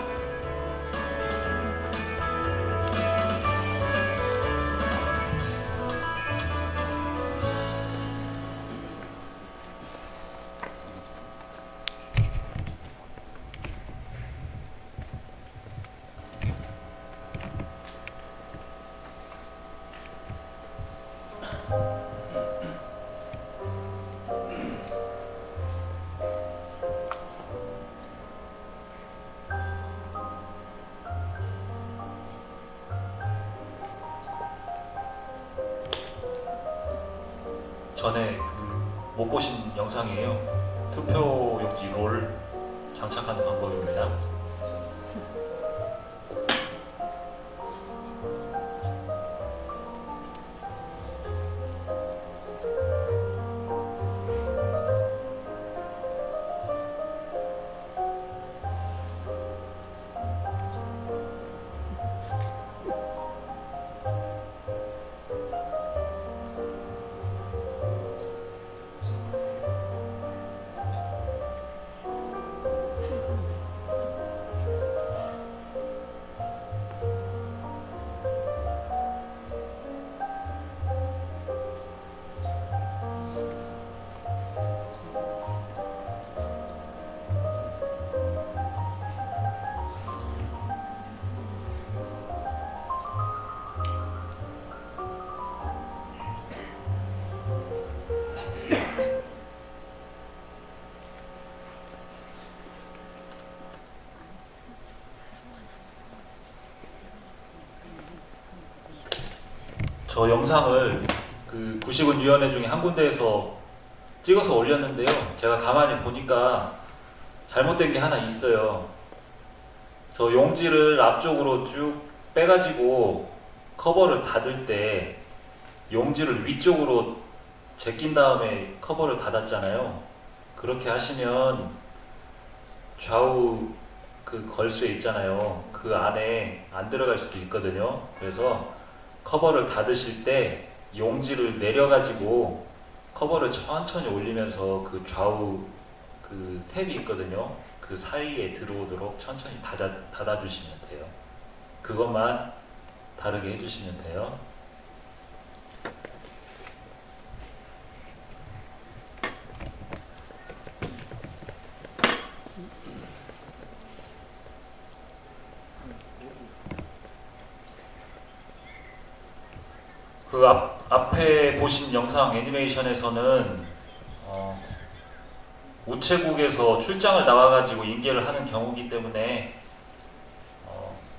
전에 못 보신 영상이에요. 투표용지 롤 장착하는 방법입니다. 저 영상을 그 구시군위원회 중에 한 군데에서 찍어서 올렸는데요. 제가 가만히 보니까 잘못된 게 하나 있어요. 저 용지를 앞쪽으로 쭉 빼가지고 커버를 닫을 때 용지를 위쪽으로 제낀 다음에 커버를 닫았잖아요. 그렇게 하시면 좌우 그 걸쇠 있잖아요. 그 안에 안 들어갈 수도 있거든요. 그래서 커버를 닫으실 때 용지를 내려가지고 커버를 천천히 올리면서 그 좌우 그 탭이 있거든요. 그 사이에 들어오도록 천천히 닫아주시면 돼요. 그것만 다르게 해주시면 돼요. 그 앞에 보신 영상 애니메이션에서는 우체국에서 출장을 나와가지고 인계를 하는 경우이기 때문에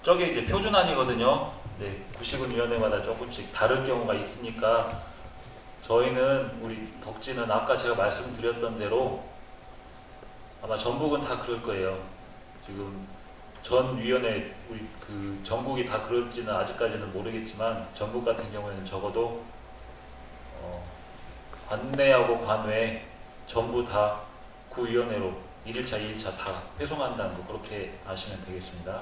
저게 이제 표준안이거든요. 네, 구시군위원회마다 조금씩 다를 경우가 있으니까 저희는 우리 덕지는 아까 제가 말씀드렸던 대로 아마 전북은 다 그럴 거예요. 지금 전 위원회 우리 그 전국이 다 그럴지는 아직까지는 모르겠지만 전북 같은 경우에는 적어도 관내하고 관외 전부 다 구위원회로 1일차, 2일차 다 회송한다는 거 그렇게 아시면 되겠습니다.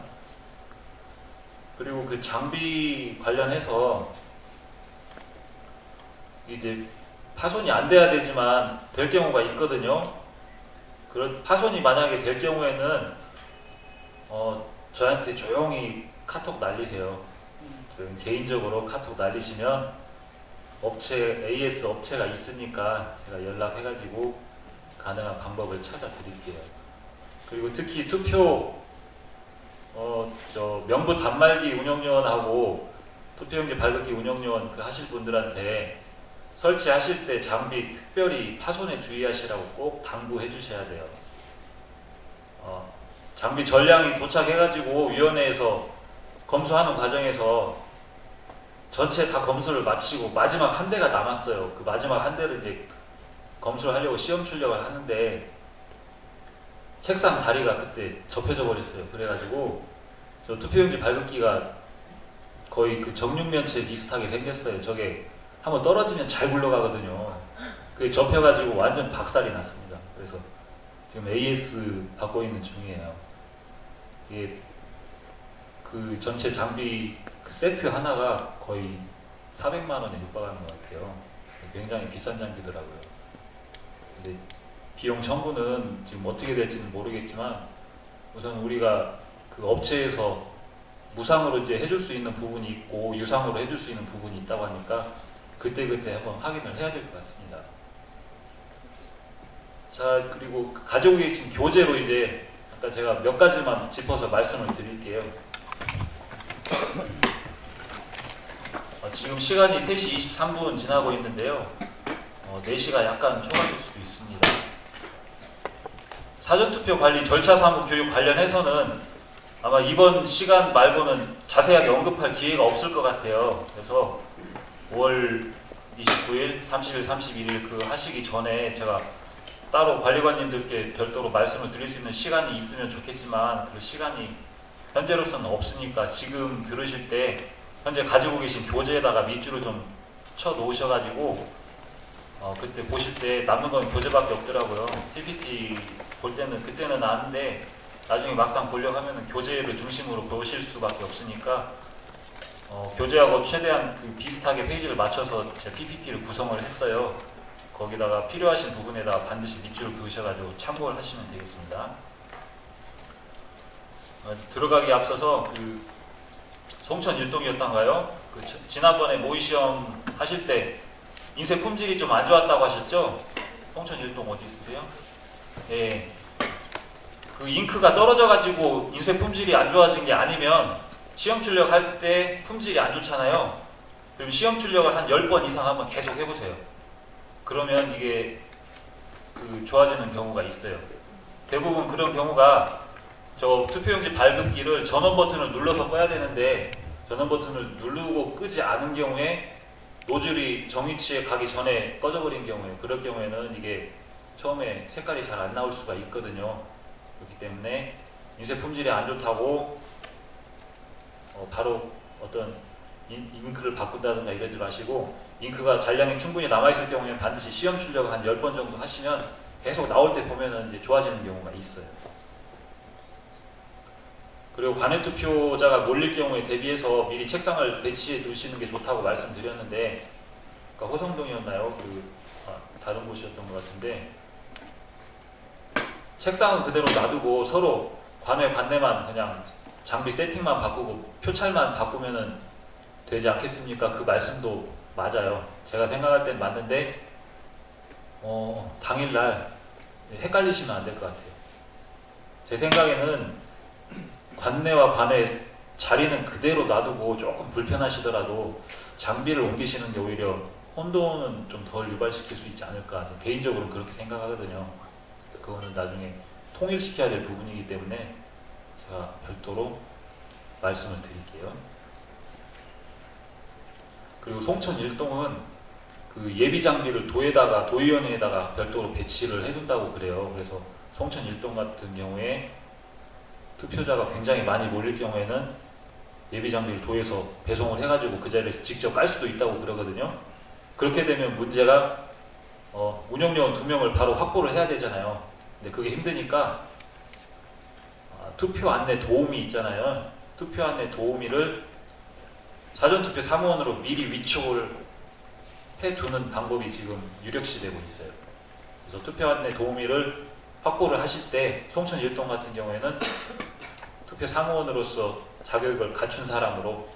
그리고 그 장비 관련해서 이제 파손이 안 돼야 되지만 될 경우가 있거든요. 그런 파손이 만약에 될 경우에는 저한테 조용히 카톡 날리세요. 개인적으로 카톡 날리시면 AS 업체가 있으니까 제가 연락해가지고 가능한 방법을 찾아 드릴게요. 그리고 특히 투표 명부 단말기 운영요원하고 투표용지 발급기 운영요원 그 하실 분들한테 설치하실 때 장비 특별히 파손에 주의하시라고 꼭 당부해 주셔야 돼요. 장비 전량이 도착해가지고 위원회에서 검수하는 과정에서 전체 다 검수를 마치고 마지막 한 대가 남았어요. 그 마지막 한 대를 이제 검수를 하려고 시험 출력을 하는데 책상 다리가 그때 접혀져 버렸어요. 그래가지고 저 투표용지 발급기가 거의 그 정육면체 비슷하게 생겼어요. 저게 한번 떨어지면 잘 굴러가거든요. 그게 접혀가지고 완전 박살이 났습니다. 그래서 지금 AS 받고 있는 중이에요. 이게 그 전체 장비 그 세트 하나가 거의 400만 원에 육박하는 것 같아요. 굉장히 비싼 장비더라고요. 근데 비용 청구는 지금 어떻게 될지는 모르겠지만 우선 우리가 그 업체에서 무상으로 이제 해줄 수 있는 부분이 있고 유상으로 해줄 수 있는 부분이 있다고 하니까 그때그때 한번 확인을 해야 될 것 같습니다. 자, 그리고 가지고 계신 교재로 이제 아까 제가 몇 가지만 짚어서 말씀을 드릴게요. 지금 시간이 3시 23분 지나고 있는데요. 4시가 약간 초과될 수도 있습니다. 사전투표 관리 절차 사무 교육 관련해서는 아마 이번 시간 말고는 자세하게 언급할 기회가 없을 것 같아요. 그래서 5월 29일, 30일, 31일 그 하시기 전에 제가 따로 관리관님들께 별도로 말씀을 드릴 수 있는 시간이 있으면 좋겠지만 그 시간이 현재로서는 없으니까 지금 들으실 때 현재 가지고 계신 교재에다가 밑줄을 좀 쳐 놓으셔가지고 그때 보실 때 남는 건 교재밖에 없더라고요. PPT 볼 때는 그때는 아는데 나중에 막상 보려고 하면 교재를 중심으로 보실 수밖에 없으니까 교재하고 최대한 그 비슷하게 페이지를 맞춰서 제 PPT를 구성을 했어요. 거기다가 필요하신 부분에다가 반드시 밑줄을 그으셔가지고 참고를 하시면 되겠습니다. 들어가기 앞서서 그 송천 율동이었던가요? 그 지난번에 모의시험 하실 때 인쇄 품질이 좀 안 좋았다고 하셨죠? 송천 율동 어디 있으세요? 예. 그 잉크가 떨어져가지고 인쇄 품질이 안 좋아진 게 아니면 시험 출력할 때 품질이 안 좋잖아요. 그럼 시험 출력을 한 10번 이상 한번 계속 해보세요. 그러면 이게 그 좋아지는 경우가 있어요. 대부분 그런 경우가 저 투표용지 발급기를 전원 버튼을 눌러서 꺼야 되는데 전원 버튼을 누르고 끄지 않은 경우에 노즐이 정위치에 가기 전에 꺼져버린 경우에, 그럴 경우에는 이게 처음에 색깔이 잘 안 나올 수가 있거든요. 그렇기 때문에 인쇄 품질이 안 좋다고 바로 어떤 잉크를 바꾼다든가 이러지 마시고, 잉크가 잔량이 충분히 남아있을 경우에는 반드시 시험 출력 한 10번 정도 하시면 계속 나올 때 보면은 이제 좋아지는 경우가 있어요. 그리고 관외 투표자가 몰릴 경우에 대비해서 미리 책상을 배치해 두시는 게 좋다고 말씀드렸는데, 그러니까 호성동이었나요? 다른 곳이었던 것 같은데, 책상은 그대로 놔두고 서로 관외 관내만 그냥 장비 세팅만 바꾸고 표찰만 바꾸면은 되지 않겠습니까? 그 말씀도 맞아요. 제가 생각할 땐 맞는데 당일날 헷갈리시면 안 될 것 같아요. 제 생각에는 관내와 관외 자리는 그대로 놔두고 조금 불편하시더라도 장비를 옮기시는 게 오히려 혼돈은 좀 덜 유발시킬 수 있지 않을까, 개인적으로 그렇게 생각하거든요. 그거는 나중에 통일시켜야 될 부분이기 때문에 제가 별도로 말씀을 드릴게요. 그리고 송천 1동은 그 예비 장비를 도의원회에다가 별도로 배치를 해둔다고 그래요. 그래서 송천 1동 같은 경우에 투표자가 굉장히 많이 몰릴 경우에는 예비 장비를 도에서 배송을 해가지고 그 자리에서 직접 깔 수도 있다고 그러거든요. 그렇게 되면 문제가 운영요원 2명을 바로 확보를 해야 되잖아요. 근데 그게 힘드니까 투표 안내 도우미 있잖아요. 투표 안내 도우미를 사전투표 사무원으로 미리 위촉을 해두는 방법이 지금 유력시되고 있어요. 그래서 투표 안내 도우미를 확보를 하실 때 송천 1동 같은 경우에는 투표 사무원으로서 자격을 갖춘 사람으로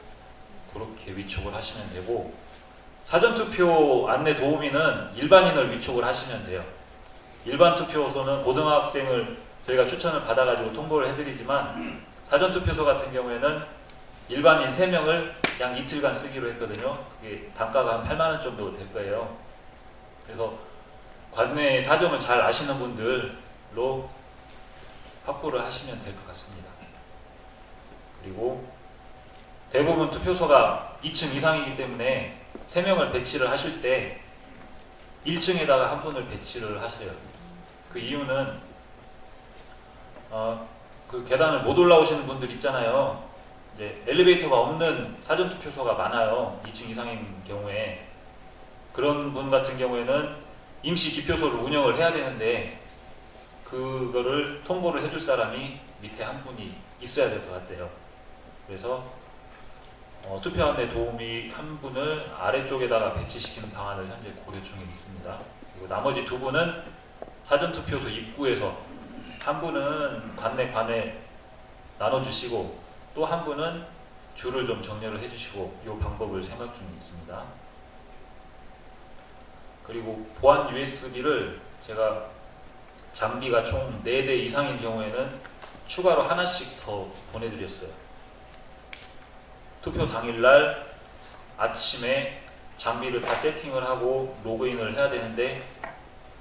그렇게 위촉을 하시면 되고, 사전투표 안내 도우미는 일반인을 위촉을 하시면 돼요. 일반 투표소는 고등학생을 저희가 추천을 받아가지고 통보를 해드리지만, 사전투표소 같은 경우에는 일반인 3명을 약 이틀간 쓰기로 했거든요. 그게 단가가 한 8만 원 정도 될 거예요. 그래서 관내 사정을 잘 아시는 분들로 확보를 하시면 될 것 같습니다. 그리고 대부분 투표소가 2층 이상이기 때문에 3명을 배치를 하실 때 1층에다가 한 분을 배치를 하세요. 그 이유는 그 계단을 못 올라오시는 분들 있잖아요. 이제 엘리베이터가 없는 사전투표소가 많아요. 2층 이상인 경우에. 그런 분 같은 경우에는 임시 기표소를 운영을 해야 되는데 그거를 통보를 해줄 사람이 밑에 한 분이 있어야 될 것 같아요. 그래서 투표 안내 도우미 한 분을 아래쪽에다가 배치시키는 방안을 현재 고려 중에 있습니다. 그리고 나머지 2분은 사전투표소 입구에서, 한 분은 관내 나눠주시고 또 한 분은 줄을 좀 정렬을 해주시고, 이 방법을 생각 중에 있습니다. 그리고 보안 USB를 제가 장비가 총 4대 이상인 경우에는 추가로 하나씩 더 보내드렸어요. 투표 당일날 아침에 장비를 다 세팅을 하고 로그인을 해야 되는데,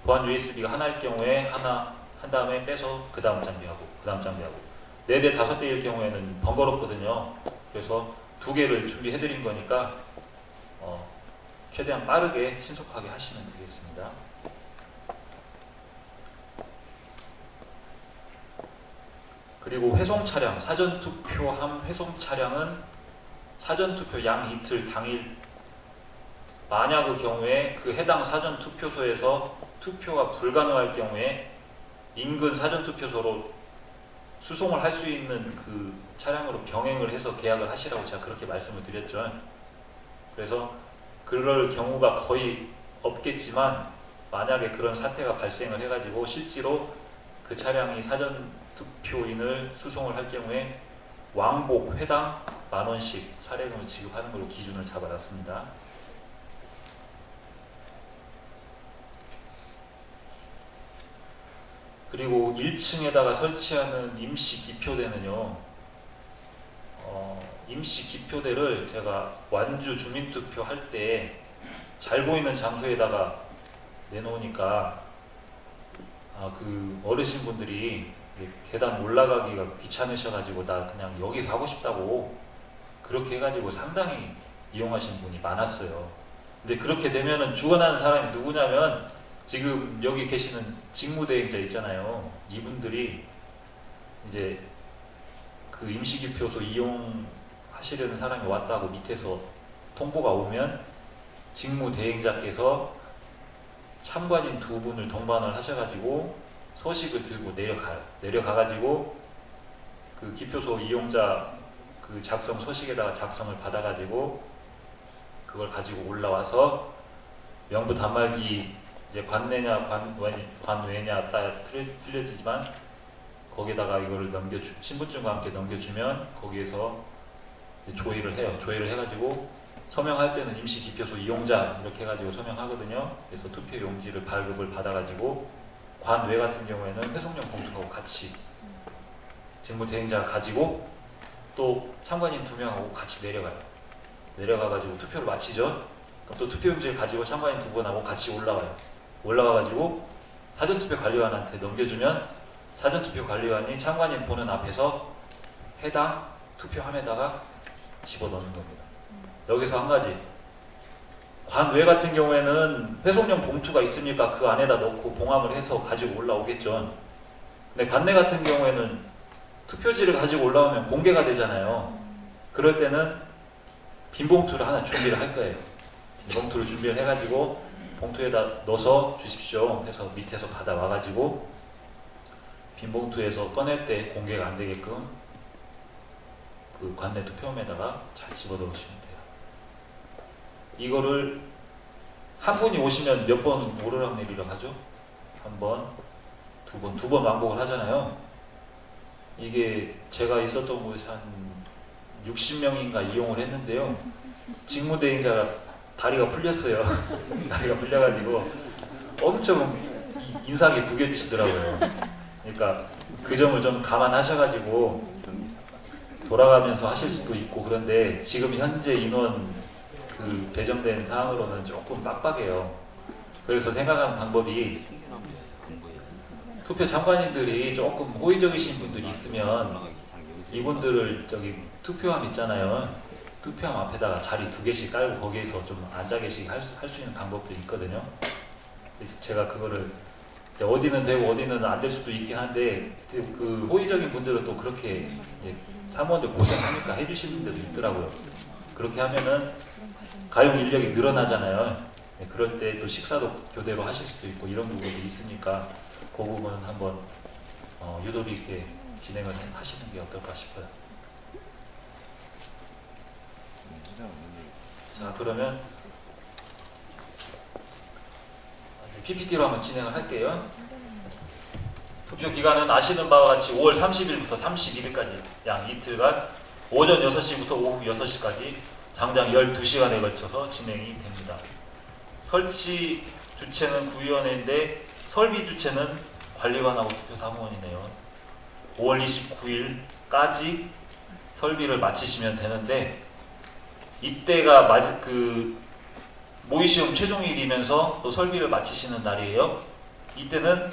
보안 USB가 하나일 경우에 하나 한 다음에 빼서 그 다음 장비하고 그 다음 장비하고, 4대 5대일 경우에는 번거롭거든요. 그래서 2개를 준비해드린 거니까 최대한 빠르게 신속하게 하시면 되겠습니다. 그리고 회송 차량, 사전투표함 회송 차량은 사전투표 양 이틀 당일, 만약의 경우에 그 해당 사전투표소에서 투표가 불가능할 경우에 인근 사전투표소로 수송을 할 수 있는 그 차량으로 병행을 해서 계약을 하시라고 제가 그렇게 말씀을 드렸죠. 그래서 그럴 경우가 거의 없겠지만, 만약에 그런 사태가 발생을 해가지고 실제로 그 차량이 사전투표인을 수송을 할 경우에 왕복 회당 10,000원씩 사례금을 지급하는 걸로 기준을 잡아놨습니다. 그리고 1층에다가 설치하는 임시 기표대는요, 임시 기표대를 제가 완주 주민투표 할 때 잘 보이는 장소에다가 내놓으니까 그 어르신분들이 계단 올라가기가 귀찮으셔가지고 나 그냥 여기서 하고 싶다고 그렇게 해가지고 상당히 이용하신 분이 많았어요. 근데 그렇게 되면은 죽어나는 사람이 누구냐면 지금 여기 계시는 직무대행자 있잖아요. 이분들이 이제 그 임시기표소 이용하시려는 사람이 왔다고 밑에서 통보가 오면 직무대행자께서 참관인 두 분을 동반을 하셔가지고 서식을 들고 내려가요. 내려가가지고 그 기표소 이용자 그 작성 서식에다가 작성을 받아가지고 그걸 가지고 올라와서 명부 단말기 이제 관내냐 관외냐 따라 틀려지지만 거기다가 이거를 신분증과 함께 넘겨주면 거기에서 이제 조회를 해요. 조회를 해가지고 서명할 때는 임시기표소 이용자 이렇게 해가지고 서명하거든요. 그래서 투표 용지를 발급을 받아가지고 관외 같은 경우에는 회속용 봉투하고 같이 직무대행자가 가지고 또 참관인 2명하고 같이 내려가요. 내려가가지고 투표를 마치죠. 그럼 또 투표용지를 가지고 참관인 2분하고 같이 올라와요. 올라와가지고 사전투표 관리관한테 넘겨주면 사전투표 관리관이 참관인 보는 앞에서 해당 투표함에다가 집어넣는 겁니다. 여기서 한 가지, 관외 같은 경우에는 회속용 봉투가 있으니까 그 안에다 넣고 봉함을 해서 가지고 올라오겠죠. 근데 관내 같은 경우에는 투표지를 가지고 올라오면 공개가 되잖아요. 그럴 때는 빈 봉투를 하나 준비를 할 거예요. 빈 봉투를 준비를 해가지고 봉투에다 넣어서 주십시오 해서 밑에서 받아와가지고 빈 봉투에서 꺼낼 때 공개가 안 되게끔 그 관내 투표함에다가 잘 집어넣으시면 돼요. 이거를 한 분이 오시면 몇 번 오르락내리락 하죠? 한 번, 두 번 왕복을 하잖아요. 이게 제가 있었던 곳이 한 60명인가 이용을 했는데요. 직무대행자가 다리가 풀렸어요. 다리가 풀려가지고 엄청 인상이 구겨지시더라고요. 그러니까 그 점을 좀 감안하셔가지고 돌아가면서 하실 수도 있고, 그런데 지금 현재 인원 그 배정된 사항으로는 조금 빡빡해요. 그래서 생각한 방법이 투표 참관인들이 조금 호의적이신 분들이 있으면 이분들을 저기 투표함 있잖아요. 투표함 앞에다가 자리 2개씩 깔고 거기에서 좀 앉아 계시게 할 수 있는 방법도 있거든요. 그래서 제가 그거를 어디는 되고 어디는 안 될 수도 있긴 한데 그 호의적인 분들은 또 그렇게 이제 사무원들 고생하니까 해주시는 데도 있더라고요. 그렇게 하면은 가용 인력이 늘어나잖아요. 네, 그럴 때 또 식사도 교대로 하실 수도 있고 이런 부분이 있으니까 그 부분은 한번 유도리 있게 진행을 하시는 게 어떨까 싶어요. 자, 그러면 PPT로 한번 진행을 할게요. 투표 기간은 아시는 바와 같이 5월 30일부터 31일까지 약 이틀간 오전 6시부터 오후 6시까지 장장 12시간에 걸쳐서 진행이 됩니다. 설치 주체는 구위원회인데 설비 주체는 관리관하고 투표사무원이네요. 5월 29일까지 설비를 마치시면 되는데 이때가 그 모의시험 최종일이면서 또 설비를 마치시는 날이에요. 이때는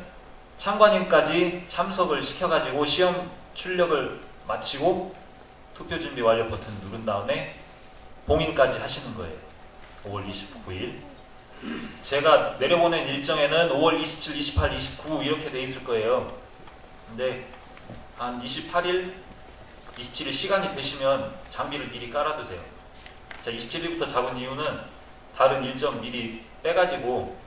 참관인까지 참석을 시켜가지고 시험 출력을 마치고 투표 준비 완료 버튼 누른 다음에 봉인까지 하시는 거예요. 5월 29일. 제가 내려보낸 일정에는 5월 27, 28, 29 이렇게 돼 있을 거예요. 근데 한 28일, 27일 시간이 되시면 장비를 미리 깔아두세요. 자, 27일부터 잡은 이유는 다른 일정 미리 빼가지고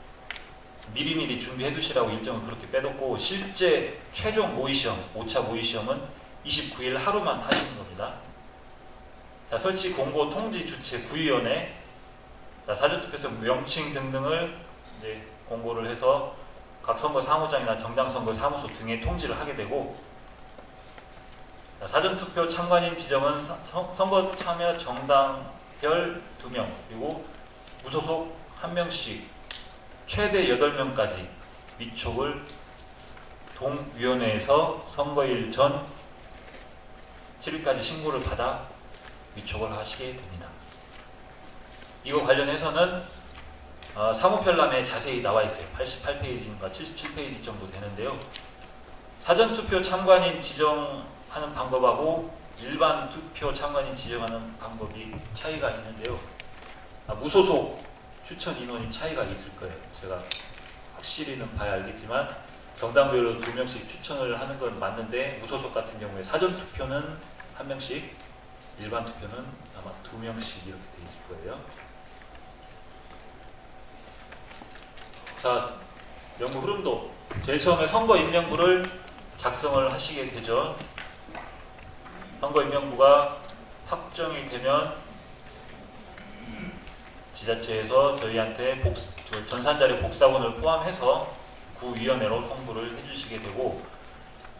미리미리 준비해 두시라고 일정을 그렇게 빼뒀고, 실제 최종 모의시험, 5차 모의시험은 29일 하루만 하시는 겁니다. 자, 설치 공고 통지 주체 구위원회, 사전투표소 명칭 등등을 이제 공고를 해서 각 선거 사무장이나 정당선거 사무소 등에 통지를 하게 되고, 자, 사전투표 참관인 지정은 선거 참여 정당별 2명 그리고 무소속 1명씩 최대 8명까지 위촉을 동위원회에서 선거일 전 7일까지 신고를 받아 위촉을 하시게 됩니다. 이거 관련해서는 사무편람에 자세히 나와 있어요. 88페이지인가 77페이지 정도 되는데요. 사전투표 참관인 지정하는 방법하고 일반 투표 참관인 지정하는 방법이 차이가 있는데요. 무소속 추천 인원이 차이가 있을 거예요. 제가 확실히는 봐야 알겠지만 정당별로 2명씩 추천을 하는 건 맞는데 무소속 같은 경우에 사전 투표는 1명씩, 일반 투표는 아마 2명씩 이렇게 돼 있을 거예요. 자, 명부 흐름도 제일 처음에 선거 임명부를 작성을 하시게 되죠. 선거 임명부가 확정이 되면 지자체에서 저희한테 전산자료 복사본을 포함해서 구위원회로 송부를 해주시게 되고,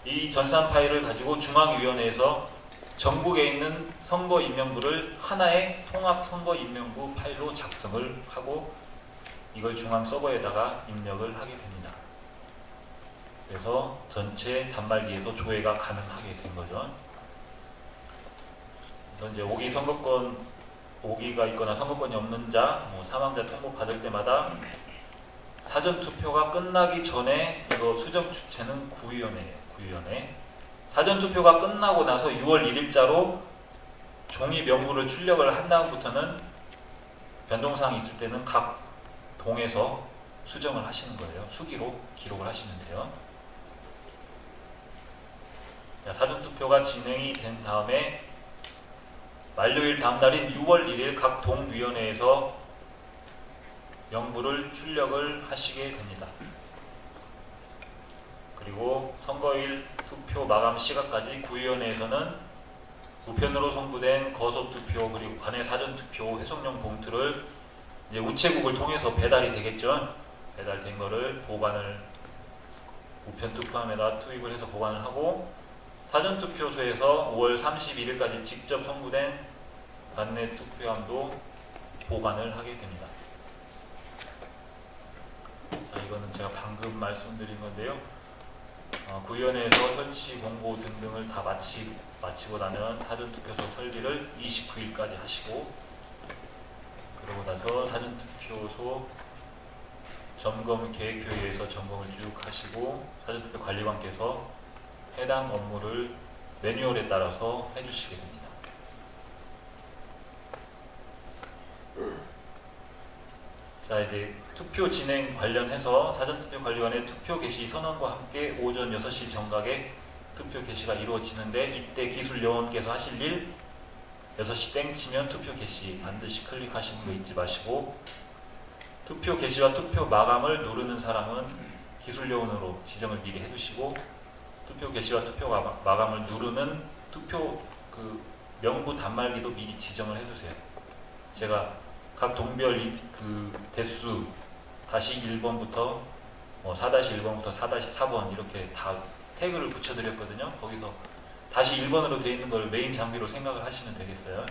이 전산 파일을 가지고 중앙위원회에서 전국에 있는 선거 임명부를 하나의 통합 선거 임명부 파일로 작성을 하고 이걸 중앙 서버에다가 입력을 하게 됩니다. 그래서 전체 단말기에서 조회가 가능하게 된 거죠. 그래서 이제 5기 선거권, 5기가 있거나 선거권이 없는 자, 사망자 통보 받을 때마다 사전 투표가 끝나기 전에 이거 수정 주체는 구위원회예요. 구위원회. 사전 투표가 끝나고 나서 6월 1일자로 종이 명부를 출력을 한 다음부터는 변동사항이 있을 때는 각 동에서 수정을 하시는 거예요. 수기로 기록을 하시면 돼요. 사전 투표가 진행이 된 다음에 만료일 다음 날인 6월 1일 각 동위원회에서 명부를 출력을 하시게 됩니다. 그리고 선거일 투표 마감 시각까지 구위원회에서는 우편으로 송부된 거소투표 그리고 관내 사전투표 회송용 봉투를 이제 우체국을 통해서 배달이 되겠죠. 배달된 거를 보관을 우편 투표함에다 투입을 해서 보관을 하고, 사전투표소에서 5월 31일까지 직접 송부된 관내 투표함도 보관을 하게 됩니다. 자, 이거는 제가 방금 말씀드린 건데요. 구위원회에서 설치 공고 등등을 다 마치고 나면 사전투표소 설비를 29일까지 하시고, 그러고 나서 사전투표소 점검 계획표에서 점검을 쭉 하시고 사전투표 관리관께서 해당 업무를 매뉴얼에 따라서 해주시게 됩니다. 자, 이제 투표 진행 관련해서 사전투표 관리관의 투표 개시 선언과 함께 오전 6시 정각에 투표 개시가 이루어지는데, 이때 기술요원께서 하실 일, 6시 땡 치면 투표 개시 반드시 클릭하시는 거 잊지 마시고, 투표 개시와 투표 마감을 누르는 사람은 기술요원으로 지정을 미리 해두시고, 투표 개시와 투표 마감을 누르는 투표 명부 단말기도 미리 지정을 해두세요. 제가 각 동별 대수 다시 1번부터 4-1번부터 4-4번 이렇게 다 태그를 붙여드렸거든요. 거기서 다시 1번으로 되어 있는 걸 메인 장비로 생각을 하시면 되겠어요.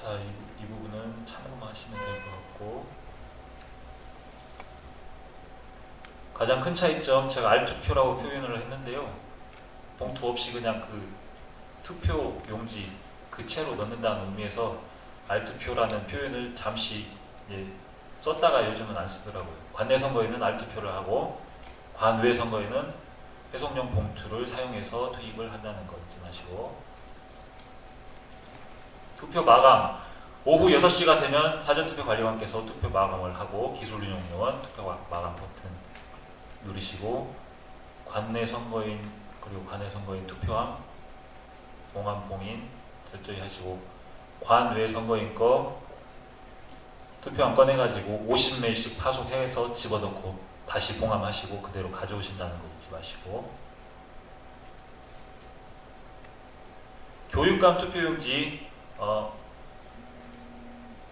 자, 이 부분은 참고하시면 될 것 같고, 가장 큰 차이점, 제가 알투표라고 표현을 했는데요. 봉투 없이 그냥 투표 용지 그 채로 넣는다는 의미에서 알투표라는 표현을 잠시 썼다가 요즘은 안 쓰더라고요. 관내 선거에는 알투표를 하고 관외 선거에는 회송용 봉투를 사용해서 투입을 한다는 거 잊지 마시고, 투표 마감 오후 6시가 되면 사전투표 관리관께서 투표 마감을 하고 기술운용요원 투표 마감 버튼 누르시고, 관내 선거인 그리고 관외 선거인 투표함 봉함 봉인 철저히 하시고, 관외 선거인 거 투표함 꺼내가지고 50매일씩 파손해서 집어넣고 다시 봉함하시고 그대로 가져오신다는 거 잊지 마시고, 교육감 투표용지,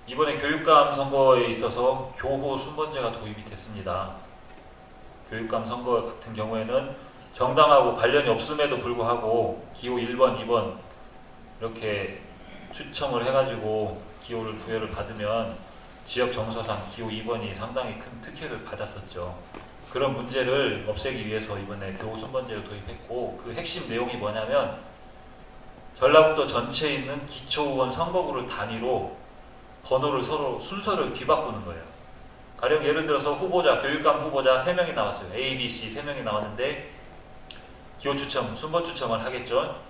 이번에 교육감 선거에 있어서 교호 순번제가 도입이 됐습니다. 교육감 선거 같은 경우에는 정당하고 관련이 없음에도 불구하고 기호 1번, 2번 이렇게 추첨을 해가지고 기호를 부여를 받으면 지역 정서상 기호 2번이 상당히 큰 특혜를 받았었죠. 그런 문제를 없애기 위해서 이번에 교호 순번제를 도입했고, 그 핵심 내용이 뭐냐면 전라북도 전체에 있는 기초의원 선거구를 단위로 번호를 서로 순서를 뒤바꾸는 거예요. 가령 예를 들어서 후보자, 교육감 후보자 3명이 나왔어요. A, B, C 3명이 나왔는데 기호 추첨, 순번 추첨을 하겠죠.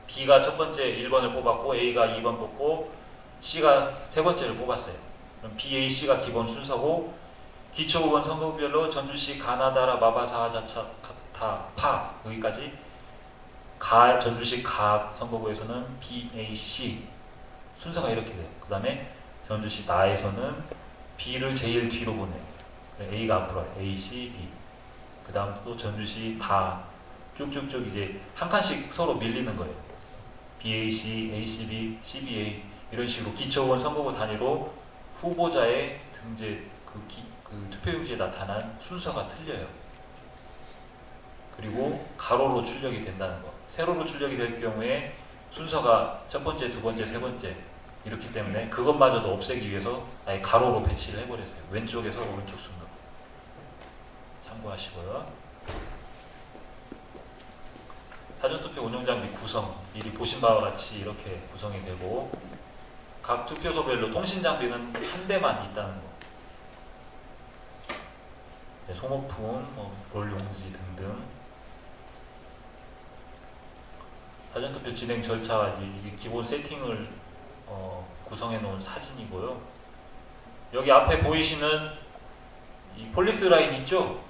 B가 첫 번째 1번을 뽑았고 A가 2번 뽑고 C가 세 번째를 뽑았어요. 그럼 B, A, C가 기본 순서고 기초의원 선거구별로 전주시 가나다라 마바사 하자차 파 여기까지 전주시 가 선거구에서는 B, A, C 순서가 이렇게 돼요. 그 다음에 전주시 나에서는 B를 제일 뒤로 보내요. A가 앞으로 와요. A, C, B. 그 다음 또 전주시 다 쭉쭉쭉 이제 한 칸씩 서로 밀리는 거예요. BAC, ACB, CBA 이런 식으로 기초의원 선거구 단위로 후보자의 등재 그 투표용지에 나타난 순서가 틀려요. 그리고 가로로 출력이 된다는 거. 세로로 출력이 될 경우에 순서가 첫 번째, 두 번째, 세 번째 이렇기 때문에 그것마저도 없애기 위해서 아예 가로로 배치를 해버렸어요. 왼쪽에서 오른쪽 순으로. 참고하시고요. 사전투표 운영장비 구성 미리 보신 바와 같이 이렇게 구성이 되고 각 투표소별로 통신장비는 한 대만 있다는 거. 네, 소모품, 롤용지 등등. 사전투표 진행 절차 이 기본 세팅을 구성해 놓은 사진이고요. 여기 앞에 보이시는 이 폴리스 라인 있죠?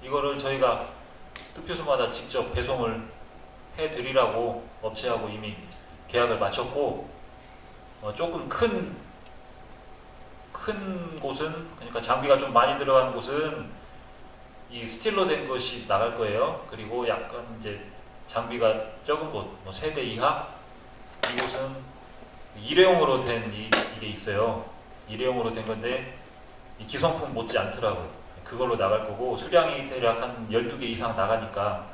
이거를 저희가 투표소마다 직접 배송을 해드리라고 업체하고 이미 계약을 마쳤고 조금 큰 곳은 그러니까 장비가 좀 많이 들어간 곳은 이 스틸로 된 것이 나갈 거예요. 그리고 약간 이제 장비가 적은 곳, 세대 이하 이곳은 일회용으로 된 이게 있어요. 일회용으로 된 건데 이 기성품 못지 않더라고요. 그걸로 나갈 거고 수량이 대략 한 12개 이상 나가니까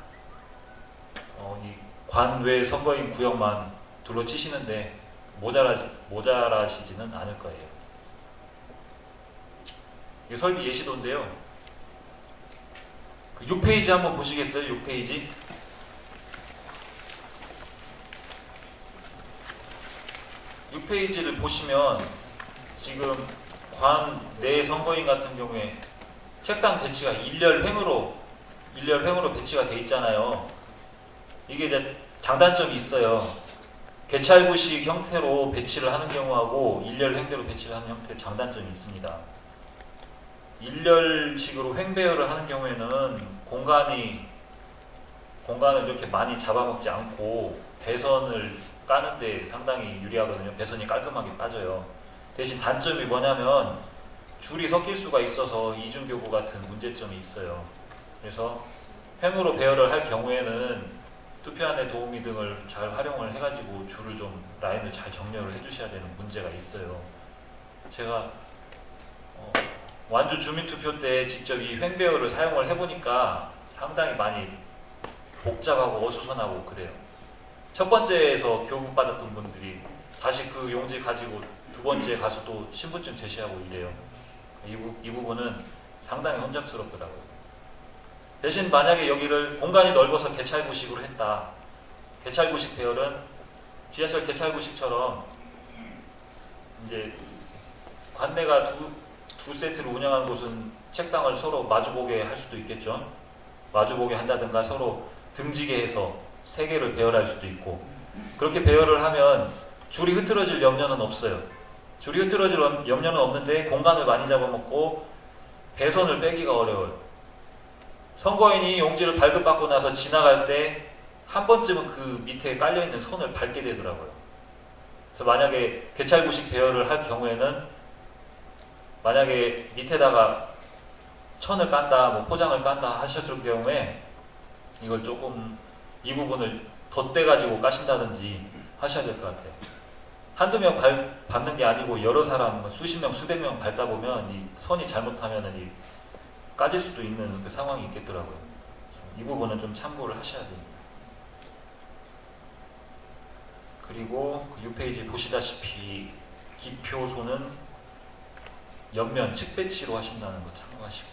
이 관외 선거인 구역만 둘러치시는데 모자라시지는 않을 거예요. 이게 설비 예시도인데요. 그 6페이지 한번 보시겠어요? 6페이지. 6페이지를 보시면 지금 관 내 선거인 같은 경우에 책상 배치가 일렬횡으로 배치가 돼 있잖아요. 이게 이제 장단점이 있어요. 개찰구식 형태로 배치를 하는 경우하고 일렬횡대로 배치를 하는 형태의 장단점이 있습니다. 일렬식으로 횡배열을 하는 경우에는 공간을 이렇게 많이 잡아먹지 않고 배선을 까는데 상당히 유리하거든요. 배선이 깔끔하게 빠져요. 대신 단점이 뭐냐면 줄이 섞일 수가 있어서 이중교구 같은 문제점이 있어요. 그래서 횡으로 배열을 할 경우에는 투표안의 도우미 등을 잘 활용을 해가지고 줄을 좀 라인을 잘 정렬을 해주셔야 되는 문제가 있어요. 제가 완주 주민투표 때 직접 이 횡배열을 사용을 해보니까 상당히 많이 복잡하고 어수선하고 그래요. 첫 번째에서 교부 받았던 분들이 다시 그 용지 가지고 두 번째 가서 또 신분증 제시하고 이래요. 이 부분은 상당히 혼잡스럽더라고요. 대신 만약에 여기를 공간이 넓어서 개찰구식으로 했다. 개찰구식 배열은 지하철 개찰구식처럼 이제 관내가 두 세트를 운영하는 곳은 책상을 서로 마주보게 할 수도 있겠죠. 마주보게 한다든가 서로 등지게 해서 세 개를 배열할 수도 있고 그렇게 배열을 하면 줄이 흐트러질 염려는 없어요. 줄이 흐트러질 염려는 없는데 공간을 많이 잡아먹고 배선을 빼기가 어려워요. 선거인이 용지를 발급받고 나서 지나갈 때 한 번쯤은 그 밑에 깔려있는 선을 밟게 되더라고요. 그래서 만약에 개찰구식 배열을 할 경우에는 만약에 밑에다가 천을 깐다, 포장을 깐다 하셨을 경우에 이걸 조금 이 부분을 덧대가지고 까신다든지 하셔야 될 것 같아요. 한두 명 밟는 게 아니고 여러 사람, 수십 명, 수백 명 밟다 보면 이 선이 잘못하면 까질 수도 있는 그 상황이 있겠더라고요. 이 부분은 좀 참고를 하셔야 됩니다. 그리고 그 6페이지 보시다시피 기표소는 옆면 측배치로 하신다는 거 참고하시고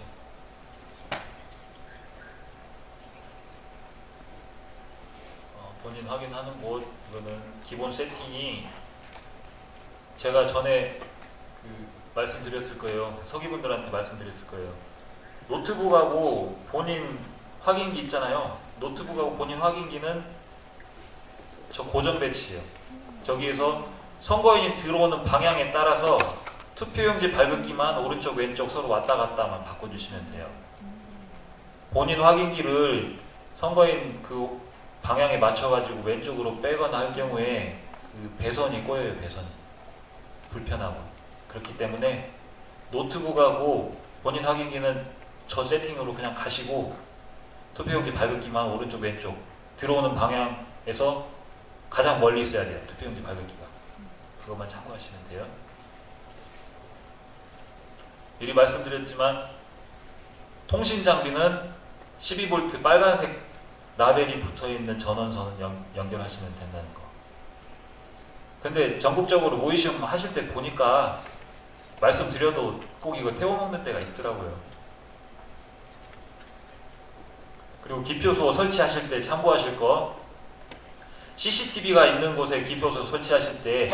본인 확인하는 곳 이거는 기본 세팅이 제가 전에 말씀드렸을 거예요. 서기분들한테 말씀드렸을 거예요. 노트북하고 본인 확인기 있잖아요. 노트북하고 본인 확인기는 저 고정 배치예요. 저기에서 선거인이 들어오는 방향에 따라서 투표용지 발긋기만 오른쪽 왼쪽 서로 왔다 갔다만 바꿔주시면 돼요. 본인 확인기를 선거인 그 방향에 맞춰가지고 왼쪽으로 빼거나 할 경우에 그 배선이 꼬여요. 배선이 불편하고. 그렇기 때문에 노트북하고 본인 확인기는 저 세팅으로 그냥 가시고 투표용지 발긋기만 오른쪽 왼쪽 들어오는 방향에서 가장 멀리 있어야 돼요. 투표용지 발긋기가. 그것만 참고하시면 돼요. 미리 말씀드렸지만 통신 장비는 12V 빨간색 라벨이 붙어있는 전원선은 연결하시면 된다는 거. 근데 전국적으로 모의시험 하실 때 보니까 말씀드려도 꼭 이거 태워먹는 데가 있더라고요. 그리고 기표소 설치하실 때 참고하실 거, CCTV가 있는 곳에 기표소 설치하실 때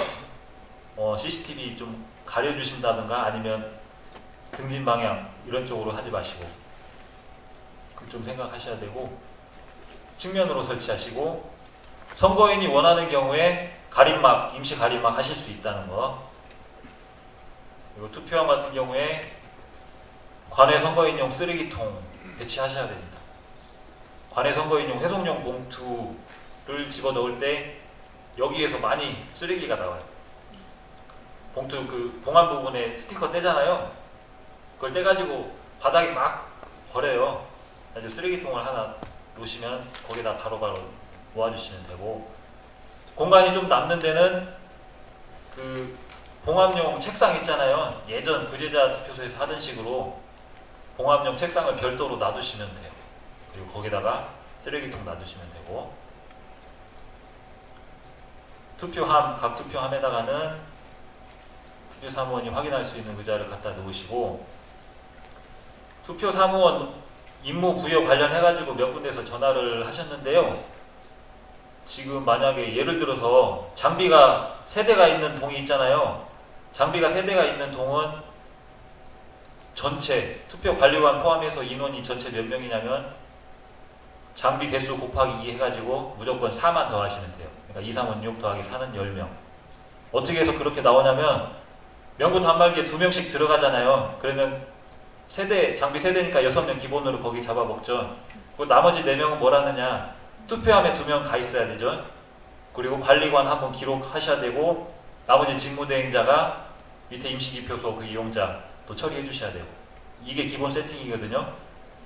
CCTV 좀 가려주신다든가 아니면 등진 방향 이런 쪽으로 하지 마시고 그 좀 생각하셔야 되고, 측면으로 설치하시고, 선거인이 원하는 경우에 가림막, 임시 가림막 하실 수 있다는 거. 그리고 투표함 같은 경우에 관외 선거인용 쓰레기통 배치하셔야 됩니다. 관외 선거인용 회송용 봉투를 집어 넣을 때 여기에서 많이 쓰레기가 나와요. 봉투 그 봉안 부분에 스티커 떼잖아요. 그걸 떼가지고 바닥에 막 버려요. 아주 쓰레기통을 하나 놓으시면 거기다 바로바로 모아주시면 되고, 공간이 좀 남는 데는 그 봉합용 책상 있잖아요. 예전 부재자 투표소에서 하던 식으로 봉합용 책상을 별도로 놔두시면 돼요. 그리고 거기다가 쓰레기통 놔두시면 되고, 투표함, 각 투표함에다가는 투표사무원이 확인할 수 있는 의자를 갖다 놓으시고, 투표사무원 임무 부여 관련해가지고 몇 군데서 전화를 하셨는데요. 지금 만약에 예를 들어서 장비가 3대가 있는 동이 있잖아요. 장비가 3대가 있는 동은 전체 투표관리관 포함해서 인원이 전체 몇 명이냐면 장비 대수 곱하기 2 해가지고 무조건 4만 더 하시면 돼요. 그러니까 2, 3은 6 더하기 4는 10명. 어떻게 해서 그렇게 나오냐면 명부 단말기에 2명씩 들어가잖아요. 그러면 세대, 장비 3대니까 6명 기본으로 거기 잡아먹죠. 그 나머지 4명은 뭘 하느냐, 투표함에 2명 가 있어야 되죠. 그리고 관리관 한 분 기록하셔야 되고, 나머지 직무대행자가 밑에 임시기표소 그 이용자 또 처리해 주셔야 되고, 이게 기본 세팅이거든요.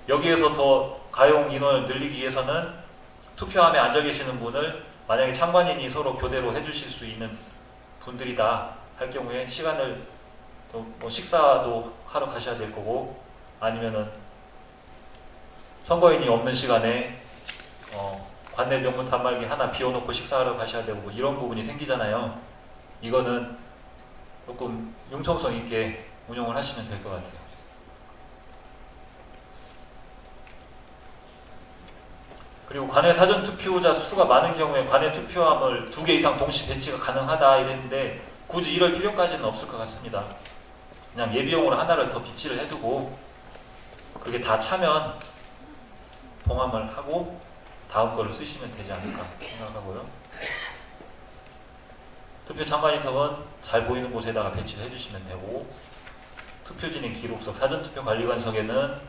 여기에서 더 가용 인원을 늘리기 위해서는 투표함에 앉아 계시는 분을 만약에 참관인이 서로 교대로 해주실 수 있는 분들이다 할 경우에 시간을 뭐 식사도 하러 가셔야 될 거고, 아니면은 선거인이 없는 시간에 관내 명문 단말기 하나 비워놓고 식사하러 가셔야 되고 뭐 이런 부분이 생기잖아요. 이거는 조금 융통성 있게 운영을 하시면 될 것 같아요. 그리고 관외 사전 투표자 수가 많은 경우에 관외 투표함을 2개 이상 동시 배치가 가능하다 이랬는데 굳이 이럴 필요까지는 없을 것 같습니다. 그냥 예비용으로 하나를 더 비치를 해두고 그게 다 차면 봉함을 하고 다음 거를 쓰시면 되지 않을까 생각하고요. 투표 참관인석은 잘 보이는 곳에다가 배치를 해주시면 되고, 투표진행 기록석, 사전투표관리관석에는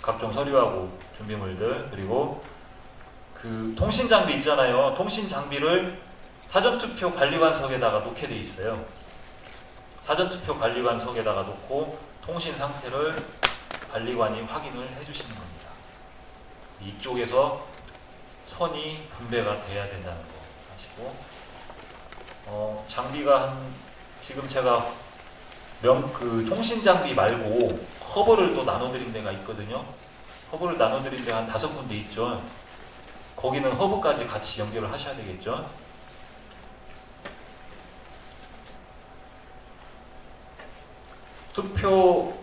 각종 서류하고 준비물들, 그리고 그 통신 장비 있잖아요. 통신 장비를 사전투표 관리관석에다가 놓게 돼 있어요. 사전투표 관리관석에다가 놓고 통신 상태를 관리관이 확인을 해주시는 겁니다. 이쪽에서 선이 분배가 돼야 된다는 거 아시고, 장비가 지금 제가 그 통신 장비 말고 허브를 또 나눠드린 데가 있거든요. 허브를 나눠드린 데가 한 5군데 있죠. 거기는 허브까지 같이 연결을 하셔야 되겠죠. 투표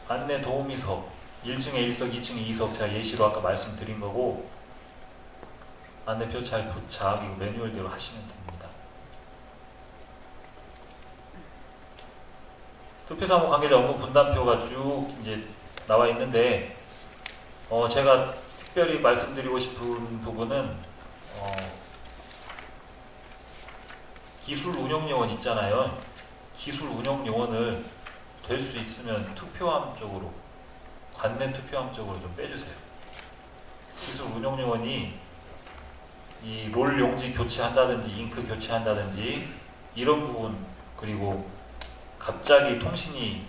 안내 도우미석 1층에 1석, 2층에 2석 제가 예시로 아까 말씀드린 거고, 안내표 잘 부착, 이거 매뉴얼대로 하시면 됩니다. 투표사무 관계자 업무 분담표가 쭉 이제 나와 있는데, 제가 특별히 말씀드리고 싶은 부분은 기술 운영 요원 있잖아요. 기술 운영 요원을 될 수 있으면 투표함 쪽으로, 관내 투표함 쪽으로 좀 빼주세요. 기술 운영 요원이 이 롤 용지 교체한다든지 잉크 교체한다든지 이런 부분, 그리고 갑자기 통신이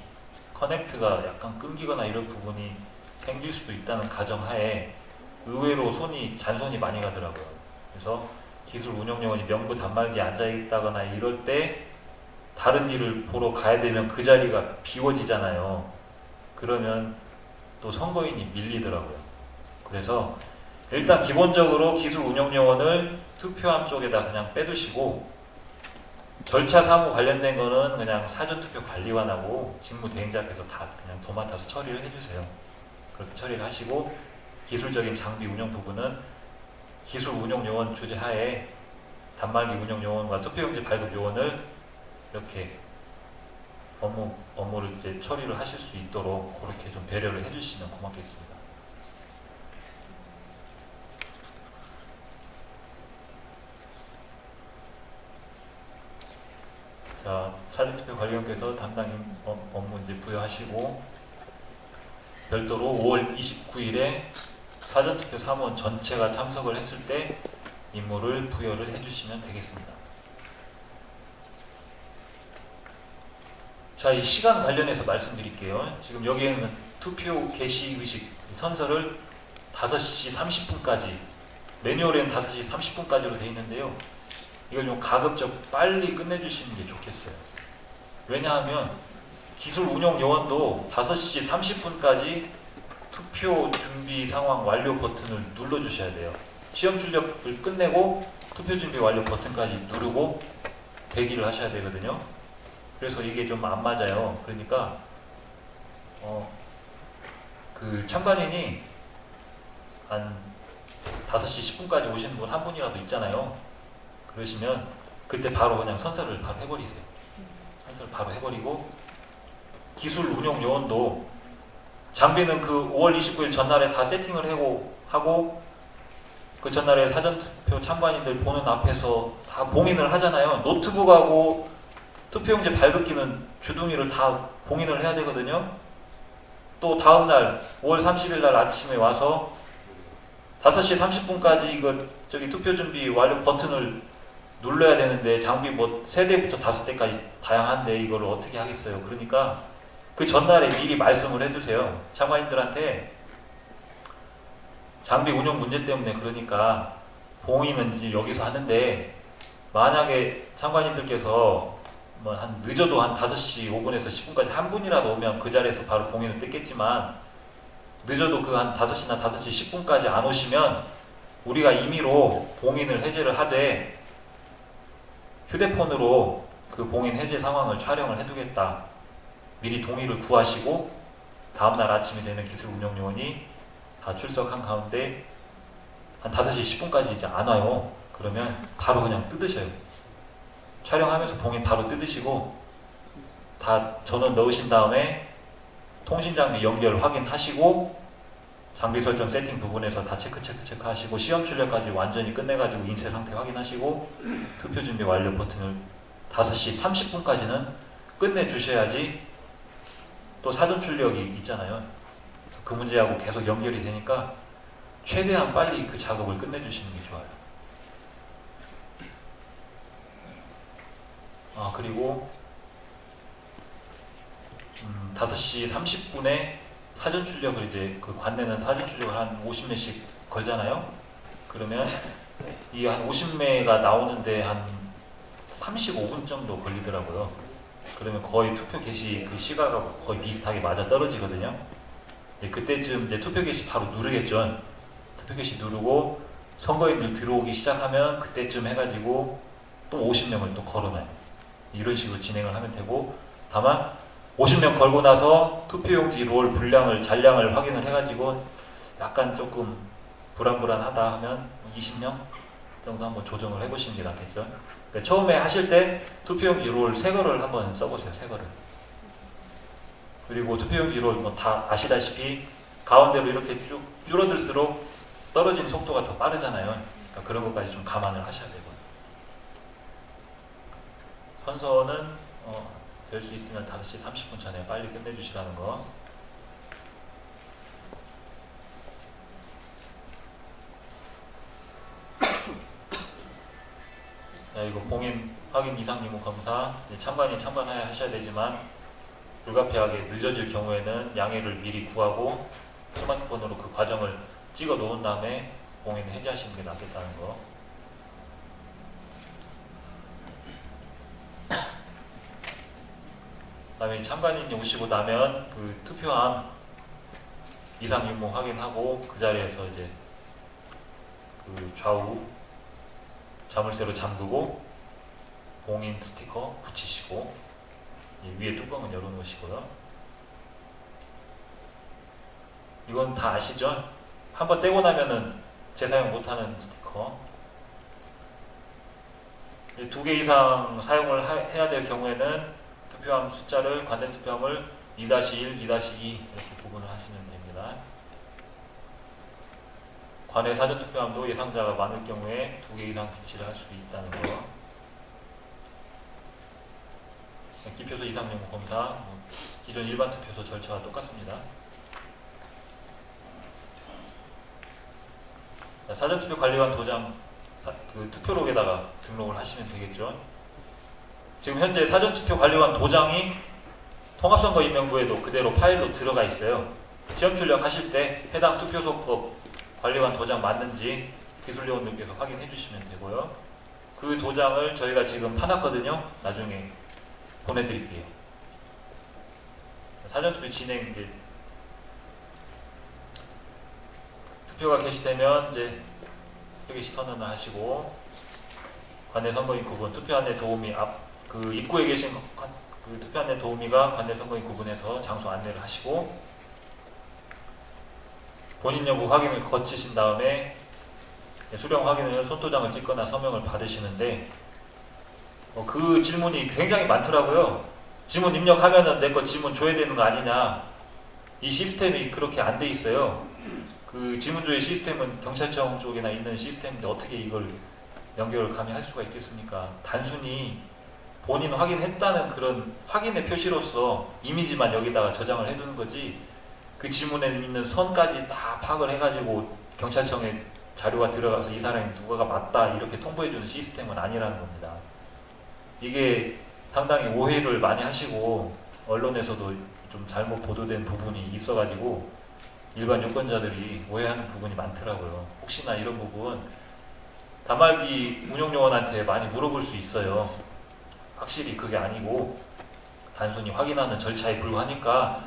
커넥트가 약간 끊기거나 이런 부분이 생길 수도 있다는 가정하에 의외로 잔손이 많이 가더라고요. 그래서 기술 운영 요원이 명부 단말기에 앉아 있다거나 이럴 때 다른 일을 보러 가야 되면 그 자리가 비워지잖아요. 그러면 또 선거인이 밀리더라고요. 그래서 일단 기본적으로 기술 운영 요원을 투표함 쪽에다 그냥 빼두시고, 절차 사무 관련된 거는 그냥 사전투표 관리관하고 직무대행자께서 다 그냥 도맡아서 처리를 해주세요. 그렇게 처리를 하시고, 기술적인 장비 운영 부분은 기술 운영 요원 주재하에 단말기 운영 요원과 투표용지 발급 요원을 이렇게 업무를 이제 처리를 하실 수 있도록 그렇게 좀 배려를 해주시면 고맙겠습니다. 자, 사전투표 관리관께서 담당 업무 이제 부여하시고, 별도로 5월 29일에 사전투표 사무원 전체가 참석을 했을 때 임무를 부여를 해주시면 되겠습니다. 자, 이 시간 관련해서 말씀드릴게요. 지금 여기에는 투표 개시 의식 선서를 5시 30분까지, 매뉴얼에는 5시 30분까지로 되어 있는데요. 이걸 좀 가급적 빨리 끝내주시는 게 좋겠어요. 왜냐하면 기술 운영 요원도 5시 30분까지 투표 준비 상황 완료 버튼을 눌러주셔야 돼요. 시험 출력을 끝내고 투표 준비 완료 버튼까지 누르고 대기를 하셔야 되거든요. 그래서 이게 좀 안 맞아요. 그러니까 그 참관인이 한 5시 10분까지 오시는 분 한 분이라도 있잖아요. 그러시면 그때 바로 그냥 선서를 바로 해버리세요. 선서를 바로 해버리고, 기술 운영 요원도 장비는 그 5월 29일 전날에 다 세팅을 하고 그 전날에 사전투표 참관인들 보는 앞에서 다 봉인을 하잖아요. 노트북하고 투표용지 발급기는 주둥이를 다 봉인을 해야 되거든요. 또 다음날 5월 30일 날 아침에 와서 5시 30분까지 이거 투표 준비 완료 버튼을 눌러야 되는데 장비 뭐 3대부터 5대까지 다양한데 이걸 어떻게 하겠어요. 그러니까 그 전날에 미리 말씀을 해두세요. 참관인들한테 장비 운영 문제 때문에 그러니까 봉인은 이제 여기서 하는데, 만약에 참관인들께서 뭐 한 늦어도 한 5시 5분에서 10분까지 한 분이라도 오면 그 자리에서 바로 봉인을 뜯겠지만, 늦어도 그 한 5시나 5시 10분까지 안 오시면 우리가 임의로 봉인을 해제를 하되 휴대폰으로 그 봉인 해제 상황을 촬영을 해두겠다. 미리 동의를 구하시고 다음날 아침이 되는 기술 운영 요원이 다 출석한 가운데 한 5시 10분까지 이제 안 와요. 그러면 바로 그냥 뜯으셔요. 촬영하면서 봉인 바로 뜯으시고 다 전원 넣으신 다음에 통신장비 연결 확인하시고 장비 설정 세팅 부분에서 다 체크하시고 시험 출력까지 완전히 끝내가지고 인쇄 상태 확인하시고 투표 준비 완료 버튼을 5시 30분까지는 끝내주셔야지 또 사전 출력이 있잖아요. 그 문제하고 계속 연결이 되니까 최대한 빨리 그 작업을 끝내주시는 게 좋아요. 그리고 5시 30분에 사전 출력을 이제 그 관내는 사전 출력을 한 50매씩 걸잖아요. 그러면 이 한 50매가 나오는데 한 35분 정도 걸리더라고요. 그러면 거의 투표 개시 그 시각하고 거의 비슷하게 맞아 떨어지거든요. 그때쯤 이제 투표 개시 바로 누르겠죠. 투표 개시 누르고 선거인들 들어오기 시작하면 그때쯤 해가지고 또 50명을 또 걸어놔요. 이런 식으로 진행을 하면 되고, 다만 50명 걸고 나서 투표용지 롤 분량을 잔량을 확인을 해가지고 약간 조금 불안불안하다 하면 20명 정도 한번 조정을 해보시는 게 낫겠죠. 그러니까 처음에 하실 때 투표용지 롤 새 거를 한번 써보세요. 새 거를. 그리고 투표용지 롤 뭐 다 아시다시피 가운데로 이렇게 쭉 줄어들수록 떨어지는 속도가 더 빠르잖아요. 그러니까 그런 것까지 좀 감안을 하셔야 되고요. 선서는 될 수 있으면 5시 30분 전에 빨리 끝내주시라는 거. 자, 이거 봉인 확인 이상 유무 검사 참관인 참관하셔야 하셔야 되지만 불가피하게 늦어질 경우에는 양해를 미리 구하고 스마트폰으로 그 과정을 찍어 놓은 다음에 봉인을 해제하시는 게 낫겠다는 거. 그다음에 참관인이 오시고 나면 그 투표함 이상 유무 확인하고 그 자리에서 이제 그 좌우 자물쇠로 잠그고 봉인 스티커 붙이시고 위에 뚜껑은 열어놓으시고요. 이건 다 아시죠? 한번 떼고 나면은 재사용 못하는 스티커. 2개 이상 사용을 해야 될 경우에는 투표함 숫자를 관내 투표함을 2-1, 2-2 이렇게 구분을 하시면 됩니다. 관내 사전 투표함도 예상자가 많을 경우에 2개 이상 비치를 할 수 있다는 거. 기표소 이상 유무 검사, 기존 일반 투표소 절차와 똑같습니다. 사전투표 관리관 도장 그 투표록에다가 등록을 하시면 되겠죠. 지금 현재 사전투표 관리관 도장이 통합선거인명부에도 그대로 파일로 들어가 있어요. 시험 출력하실 때 해당 투표소법 관리관 도장 맞는지 기술요원님께서 확인해 주시면 되고요. 그 도장을 저희가 지금 파놨거든요. 나중에 보내드릴게요. 사전투표 진행 이제 투표가 개시되면 이제 투표 개시 선언을 하시고 관내 선거인 구분 투표 안내 도우미 그 입구에 계신 그 투표 안내 도우미가 관내 선거인 구분해서 장소 안내를 하시고 본인 여부 확인을 거치신 다음에 수령 확인을 손도장을 찍거나 서명을 받으시는데 그 질문이 굉장히 많더라고요. 지문 입력하면은 내 거 지문 줘야 되는 거 아니냐. 이 시스템이 그렇게 안 돼 있어요. 그 지문조회 시스템은 경찰청 쪽에나 있는 시스템인데 어떻게 이걸 연결을 감히 할 수가 있겠습니까? 단순히 본인 확인했다는 그런 확인의 표시로서 이미지만 여기다가 저장을 해두는 거지 그 지문에 있는 선까지 다 파악을 해가지고 경찰청에 자료가 들어가서 이 사람이 누가가 맞다 이렇게 통보해주는 시스템은 아니라는 겁니다. 이게 상당히 오해를 많이 하시고 언론에서도 좀 잘못 보도된 부분이 있어가지고 일반 유권자들이 오해하는 부분이 많더라고요. 혹시나 이런 부분 단말기 운영요원한테 많이 물어볼 수 있어요. 확실히 그게 아니고 단순히 확인하는 절차에 불과하니까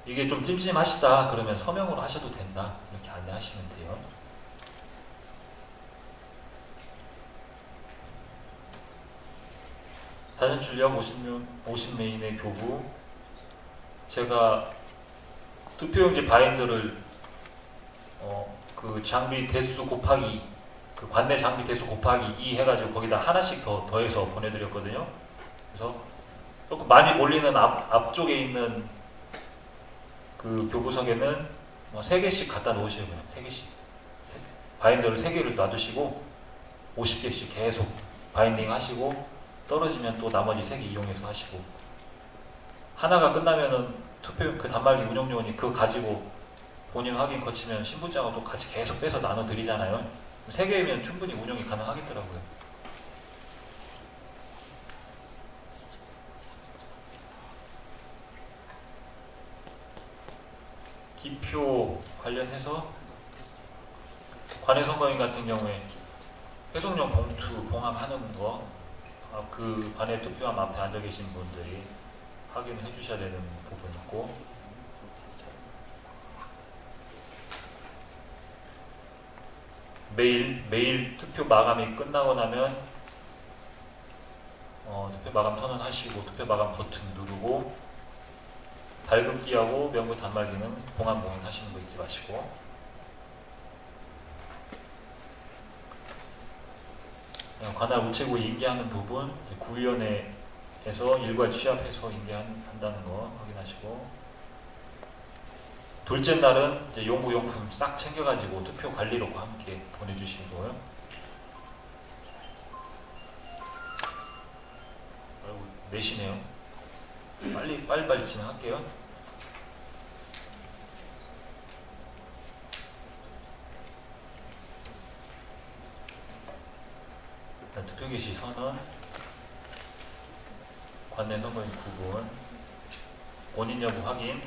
이게 좀 찜찜하시다 그러면 서명으로 하셔도 된다 이렇게 안내하시면 돼요. 사전 출력 50메인의 교부 제가 투표용지 바인더를 그 장비 대수 곱하기 그 관내 장비 대수 곱하기 2 해가지고 거기다 하나씩 더해서 보내드렸거든요. 그래서 조금 많이 몰리는 앞쪽에 있는 그 교부석에는 3개씩 갖다 놓으시면 3개씩 바인더를 3개를 놔두시고 50개씩 계속 바인딩 하시고 떨어지면 또 나머지 3개 이용해서 하시고 하나가 끝나면은 투표용 그 단말기 운영요원이 그거 가지고 본인 확인 거치면 신분증하고 또 같이 계속 빼서 나눠 드리잖아요. 3개면 충분히 운영이 가능하겠더라고요. 기표 관련해서 관내 선거인 같은 경우에 회송용 봉투 봉합하는 거 그 관내 투표함 앞에 앉아 계신 분들이 확인을 해주셔야 되는 부분이 있고 매일 투표 마감이 끝나고 나면 투표 마감 선언하시고 투표 마감 버튼 누르고 발급기하고 명부 단말기는 봉합 봉인하시는 거 잊지 마시고 관할 우체국에 인계하는 부분 구위원회에서 일괄 취합해서 인계한다는 거 확인하시고 둘째 날은 이제 용품 싹 챙겨가지고 투표 관리로과 함께 보내주시고요. 아이고, 내시네요. 빨리 진행할게요. 일단 투표 개시 선언, 관내 선거인 구분, 본인 여부 확인.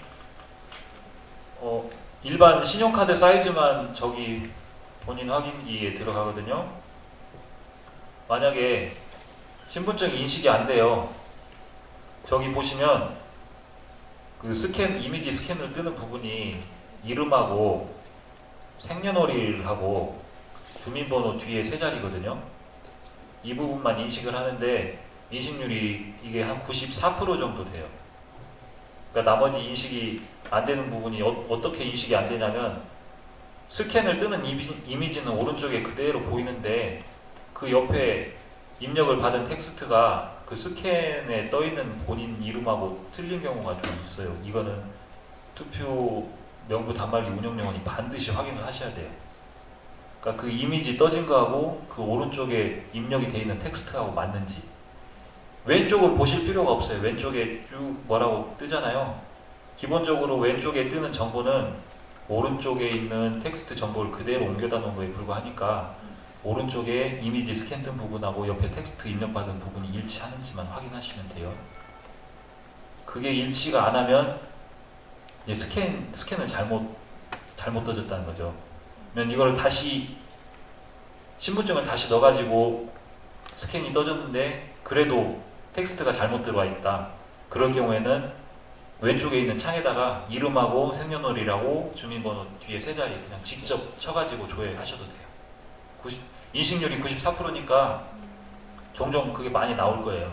일반 신용카드 사이즈만 저기 본인 확인기에 들어가거든요. 만약에 신분증 인식이 안 돼요. 저기 보시면 그 이미지 스캔을 뜨는 부분이 이름하고 생년월일하고 주민번호 뒤에 세 자리거든요. 이 부분만 인식을 하는데 인식률이 이게 한 94% 정도 돼요. 그러니까 나머지 인식이 안 되는 부분이 어떻게 인식이 안 되냐면 스캔을 뜨는 이미지는 오른쪽에 그대로 보이는데 그 옆에 입력을 받은 텍스트가 그 스캔에 떠 있는 본인 이름하고 틀린 경우가 좀 있어요. 이거는 투표 명부 단말기 운영요원이 반드시 확인을 하셔야 돼요. 그러니까 그 이미지 떠진 거하고 그 오른쪽에 입력이 되어 있는 텍스트하고 맞는지. 왼쪽을 보실 필요가 없어요. 왼쪽에 쭉 뭐라고 뜨잖아요. 기본적으로 왼쪽에 뜨는 정보는 오른쪽에 있는 텍스트 정보를 그대로 옮겨다 놓은 거에 불과하니까 오른쪽에 이미지 스캔 뜬 부분하고 옆에 텍스트 입력받은 부분이 일치하는지만 확인하시면 돼요. 그게 일치가 안 하면 이제 스캔을 잘못 떠졌다는 거죠. 그러면 이걸 다시 신분증을 다시 넣어가지고 스캔이 떠졌는데 그래도 텍스트가 잘못 들어와 있다. 그럴 경우에는 왼쪽에 있는 창에다가 이름하고 생년월일하고 주민번호 뒤에 세 자리 그냥 직접 쳐가지고 조회하셔도 돼요. 인식률이 94%니까 종종 그게 많이 나올 거예요.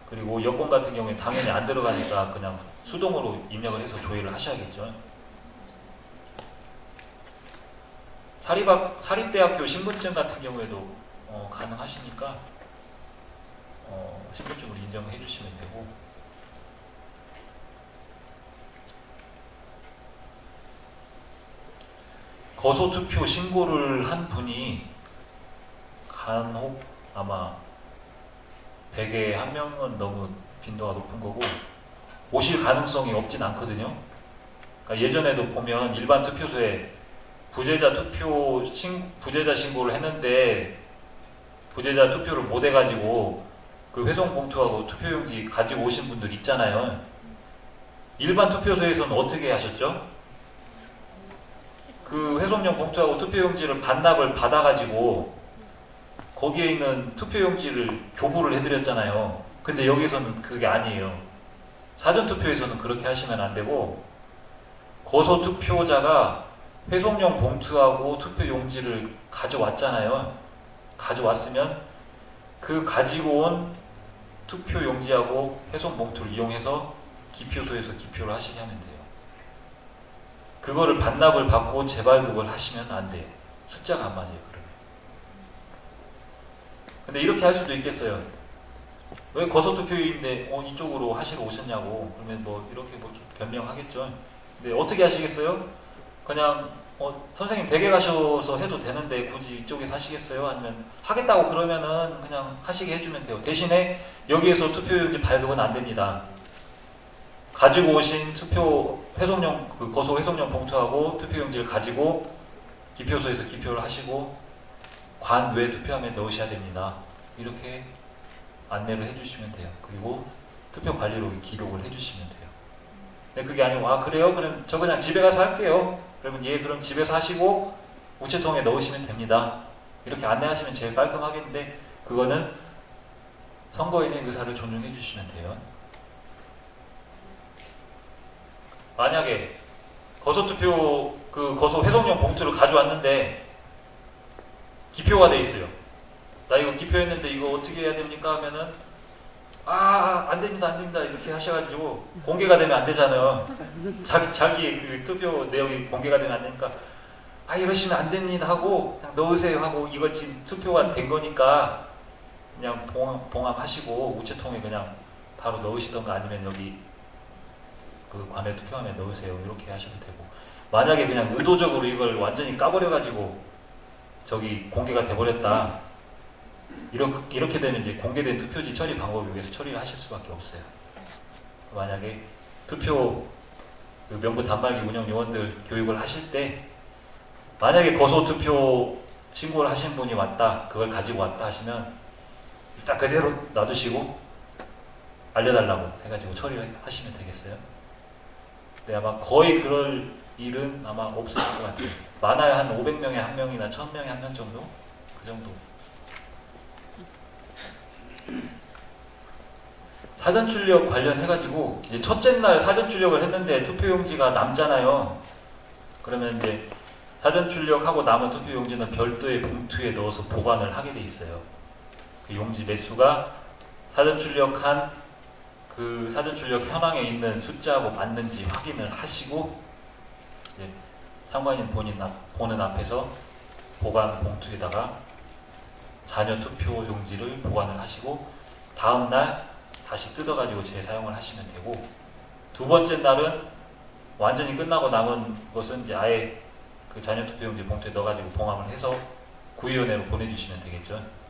그리고 여권 같은 경우에 당연히 안 들어가니까 그냥 수동으로 입력을 해서 조회를 하셔야겠죠. 사립대학교 신분증 같은 경우에도 가능하시니까 신분증으로 인정해 주시면 되고, 거소투표 신고를 한 분이 간혹 아마 100에 한 명은 너무 빈도가 높은 거고 오실 가능성이 없진 않거든요. 그러니까 예전에도 보면 일반 투표소에 부재자 신고를 했는데 부재자 투표를 못 해가지고 그 회송 봉투하고 투표용지 가지고 오신 분들 있잖아요. 일반 투표소에서는 어떻게 하셨죠? 그 회송용 봉투하고 투표용지를 반납을 받아가지고 거기에 있는 투표용지를 교부를 해드렸잖아요. 근데 여기서는 그게 아니에요. 사전투표에서는 그렇게 하시면 안 되고, 거소투표자가 회송용 봉투하고 투표용지를 가져왔잖아요. 가져왔으면 그 가지고 온 투표용지하고 회송 봉투를 이용해서 기표소에서 기표를 하시게 하면 돼요. 그거를 반납을 받고 재발급을 하시면 안 돼요. 숫자가 안 맞아요. 그러면. 근데 이렇게 할 수도 있겠어요. 왜 거소투표인데 이쪽으로 하시러 오셨냐고. 그러면 뭐 이렇게 뭐 변명하겠죠. 근데 어떻게 하시겠어요? 그냥 선생님 댁에 가셔서 해도 되는데 굳이 이쪽에서 하시겠어요? 아니면 하겠다고 그러면은 그냥 하시게 해주면 돼요. 대신에 여기에서 투표용지 발급은 안 됩니다. 가지고 오신 투표 회송용 거소 회송용 봉투하고 투표용지를 가지고 기표소에서 기표를 하시고 관 외 투표함에 넣으셔야 됩니다. 이렇게 안내를 해주시면 돼요. 그리고 투표 관리록에 기록을 해주시면 돼요. 근데 그게 아니고 그래요? 그럼 저 그냥 집에 가서 할게요. 그러면 그럼 집에서 하시고 우체통에 넣으시면 됩니다. 이렇게 안내하시면 제일 깔끔하겠는데 그거는 선거인의 의사를 존중해 주시면 돼요. 만약에 거소투표 거소 회송용 봉투를 가져왔는데 기표가 돼 있어요. 나 이거 기표했는데 이거 어떻게 해야 됩니까? 하면은 안 됩니다 이렇게 하셔가지고 공개가 되면 안 되잖아요. 자기의 그 투표 내용이 공개가 되면 안 되니까 이러시면 안 됩니다 하고 그냥 넣으세요 하고 이거 지금 투표가 된 거니까 그냥 봉함하시고 우체통에 그냥 바로 넣으시던가 아니면 여기 그 관외 투표함에 넣으세요. 이렇게 하셔도 되고, 만약에 그냥 의도적으로 이걸 완전히 까버려가지고 저기 공개가 돼버렸다, 이렇게 되면 이제 공개된 투표지 처리 방법에 의해서 처리를 하실 수밖에 없어요. 만약에 투표 그 명부 단말기 운영 요원들 교육을 하실 때, 만약에 거소 투표 신고를 하신 분이 왔다, 그걸 가지고 왔다 하시면 딱 그대로 놔두시고 알려달라고 해가지고 처리를 하시면 되겠어요. 네, 아마 거의 그럴 일은 아마 없을 것 같아요. 많아야 한 500명에 한 명이나 1000명에 한 명 정도? 그 정도. 사전 출력 관련해가지고 이제 첫째 날 사전 출력을 했는데 투표용지가 남잖아요. 그러면 이제 사전 출력하고 남은 투표용지는 별도의 봉투에 넣어서 보관을 하게 돼 있어요. 그 용지 매수가 사전 출력한 그 사전 출력 현황에 있는 숫자하고 맞는지 확인을 하시고, 이제 상관인 보는 앞에서 보관 봉투에다가 자녀 투표 용지를 보관을 하시고, 다음 날 다시 뜯어가지고 재사용을 하시면 되고, 두 번째 날은 완전히 끝나고 남은 것은 이제 아예 그 자녀 투표용지 봉투에 넣어가지고 봉함을 해서 구의원회로 보내주시면 되겠죠.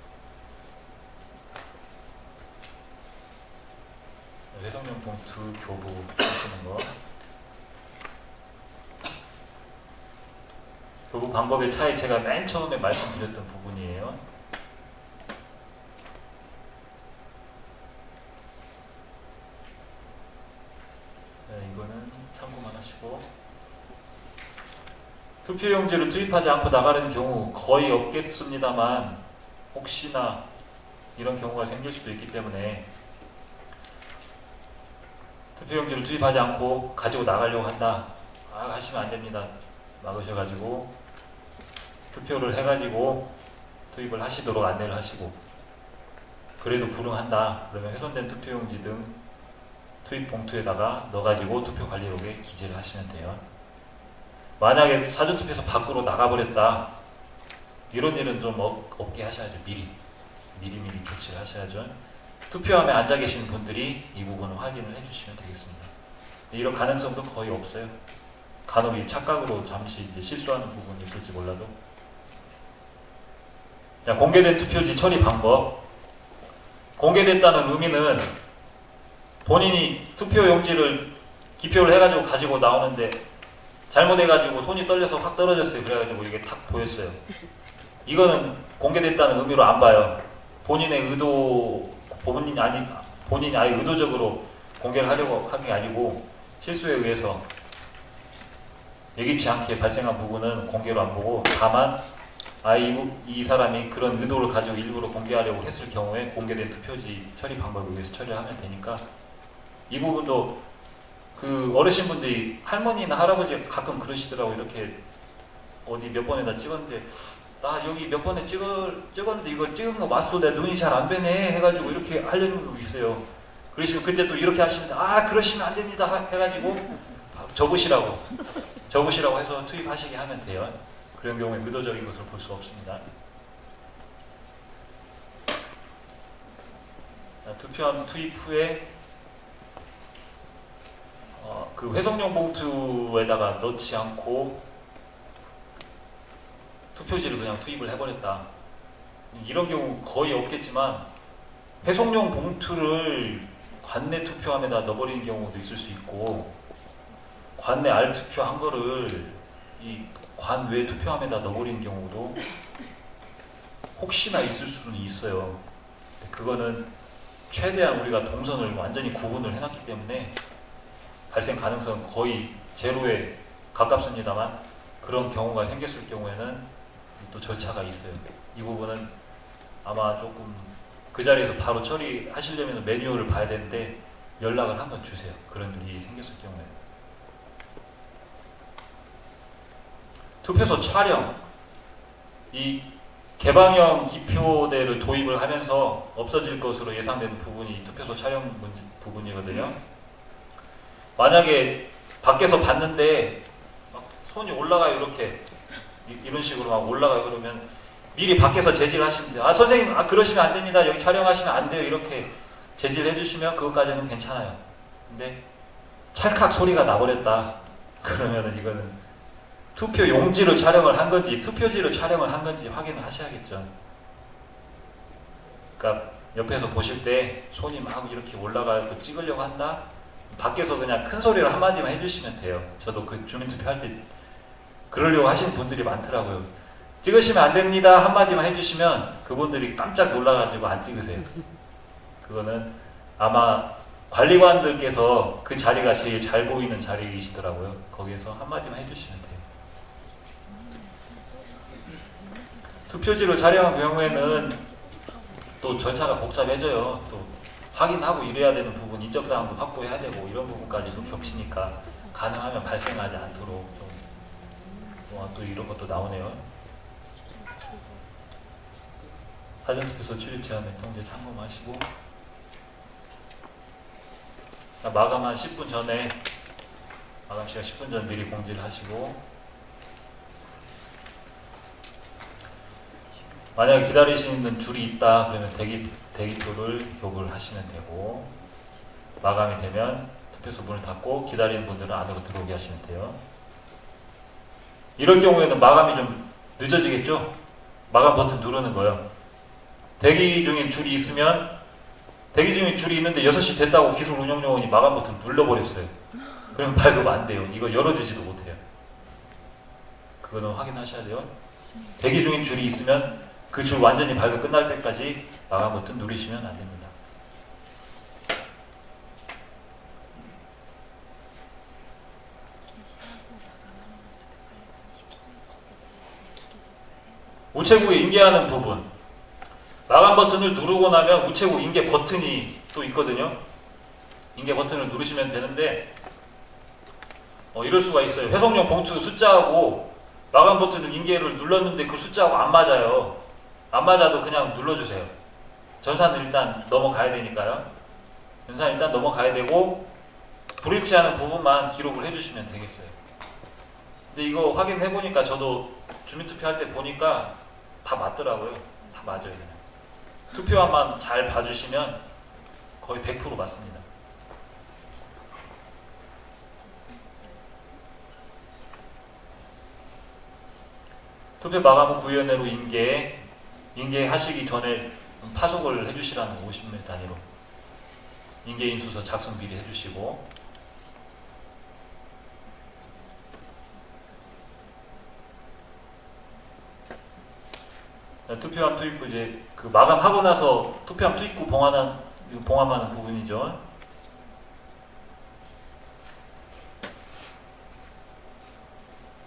회성용 봉투 교부 하시는 거. 교부 방법의 차이, 제가 맨 처음에 말씀드렸던 부분이에요. 네, 이거는 참고만 하시고, 투표용지를 투입하지 않고 나가는 경우 거의 없겠습니다만 혹시나 이런 경우가 생길 수도 있기 때문에 투표용지를 투입하지 않고 가지고 나가려고 한다 하시면 안 됩니다. 막으셔가지고 투표를 해가지고 투입을 하시도록 안내를 하시고, 그래도 불응한다 그러면 훼손된 투표용지 등 투입 봉투에다가 넣어가지고 투표 관리록에 기재를 하시면 돼요. 만약에 사전투표에서 밖으로 나가버렸다, 이런 일은 좀 없게 하셔야죠. 미리 조치를 하셔야죠. 투표함에 앉아 계신 분들이 이 부분을 확인을 해주시면 되겠습니다. 이런 가능성도 거의 없어요. 간혹 이 착각으로 잠시 이제 실수하는 부분이 있을지 몰라도. 자, 공개된 투표지 처리 방법. 공개됐다는 의미는 본인이 투표용지를 기표를 해가지고 가지고 나오는데 잘못해가지고 손이 떨려서 확 떨어졌어요. 그래가지고 이게 탁 보였어요. 이거는 공개됐다는 의미로 안 봐요. 본인의 의도, 본인이 아예 의도적으로 공개를 하려고 한 게 아니고 실수에 의해서 예기치 않게 발생한 부분은 공개로 안 보고, 다만 이 사람이 그런 의도를 가지고 일부러 공개하려고 했을 경우에 공개된 투표지 처리 방법에 의해서 처리를 하면 되니까, 이 부분도 그 어르신분들이, 할머니나 할아버지 가끔 그러시더라고. 이렇게 어디 몇 번에다 찍었는데, 나 여기 몇 번에 찍었는데 이거 찍은 거 맞소? 내 눈이 잘 안 뵈네 해가지고 이렇게 하려는 분 있어요. 그러시면 그때 또 이렇게 하십니다. 그러시면 안 됩니다 해가지고 적으시라고 해서 투입하시게 하면 돼요. 그런 경우에 의도적인 것을 볼 수 없습니다. 자, 투표함 투입 후에 그 회성용 봉투에다가 넣지 않고 투표지를 그냥 투입을 해버렸다. 이런 경우 거의 없겠지만, 회송용 봉투를 관내 투표함에다 넣어버리는 경우도 있을 수 있고, 관내 알투표 한 거를 이 관외 투표함에다 넣어버리는 경우도 혹시나 있을 수는 있어요. 그거는 최대한 우리가 동선을 완전히 구분을 해놨기 때문에 발생 가능성은 거의 제로에 가깝습니다만, 그런 경우가 생겼을 경우에는 또 절차가 있어요. 이 부분은 아마 조금 그 자리에서 바로 처리하시려면 매뉴얼을 봐야 되는데 연락을 한번 주세요. 그런 일이 생겼을 경우에. 투표소 촬영. 이 개방형 기표대를 도입을 하면서 없어질 것으로 예상되는 부분이 투표소 촬영 부분이거든요. 만약에 밖에서 봤는데 막 손이 올라가요. 이렇게 이런 식으로 막 올라가요. 그러면 미리 밖에서 제지를 하시면 돼요. 선생님 그러시면 안 됩니다. 여기 촬영하시면 안 돼요. 이렇게 제지를 해주시면 그것까지는 괜찮아요. 근데 찰칵 소리가 나버렸다. 그러면은 이거는 투표 용지로 촬영을 한 건지 투표지로 촬영을 한 건지 확인을 하셔야겠죠. 그러니까 옆에서 보실 때 손이 막 이렇게 올라가고 찍으려고 한다? 밖에서 그냥 큰 소리로 한마디만 해주시면 돼요. 저도 그 주민투표 할 때 그러려고 하시는 분들이 많더라고요. 찍으시면 안 됩니다 한마디만 해주시면 그분들이 깜짝 놀라가지고 안 찍으세요. 그거는 아마 관리관들께서 그 자리가 제일 잘 보이는 자리이시더라고요. 거기에서 한마디만 해주시면 돼요. 투표지로 촬영한 경우에는 또 절차가 복잡해져요. 또 확인하고 이래야 되는 부분, 인적사항도 확보해야 되고 이런 부분까지도 겹치니까 가능하면 발생하지 않도록 또 이런 것도 나오네요. 사전투표소 출입 제한 및 통제 참고하시고 마감한 10분 전에 마감 시간 10분 전 미리 공지를 하시고 만약에 기다리시는 줄이 있다 그러면 대기표를 교부를 하시면 되고 마감이 되면 투표소 문을 닫고 기다리는 분들은 안으로 들어오게 하시면 돼요. 이럴 경우에는 마감이 좀 늦어지겠죠? 마감 버튼 누르는 거예요. 대기 중인 줄이 있으면 대기 중인 줄이 있는데 6시 됐다고 기술운영요원이 마감 버튼 눌러버렸어요. 그럼 발급 안 돼요. 이거 열어주지도 못해요. 그거는 확인하셔야 돼요. 대기 중인 줄이 있으면 그 줄 완전히 발급 끝날 때까지 마감 버튼 누르시면 안 됩니다. 우체국에 인계하는 부분 마감 버튼을 누르고 나면 우체국 인계 버튼이 또 있거든요. 인계 버튼을 누르시면 되는데 이럴 수가 있어요. 회송용 봉투 숫자하고 마감 버튼을 인계를 눌렀는데 그 숫자하고 안 맞아요. 안 맞아도 그냥 눌러주세요. 전산은 일단 넘어가야 되니까요. 전산 일단 넘어가야 되고 불일치하는 부분만 기록을 해주시면 되겠어요. 근데 이거 확인해보니까 저도 주민투표 할 때 보니까 다 맞더라고요. 다 맞아요. 그냥. 투표함만 잘 봐주시면 거의 100% 맞습니다. 투표 마감 후 구위원회로 인계하시기 전에 파송을 해주시라는 50일 단위로 인계인수서 작성 미리 해주시고 투표함 투입 후 이제 그 마감하고 나서 투표함 투입 후 봉함하는 부분이죠.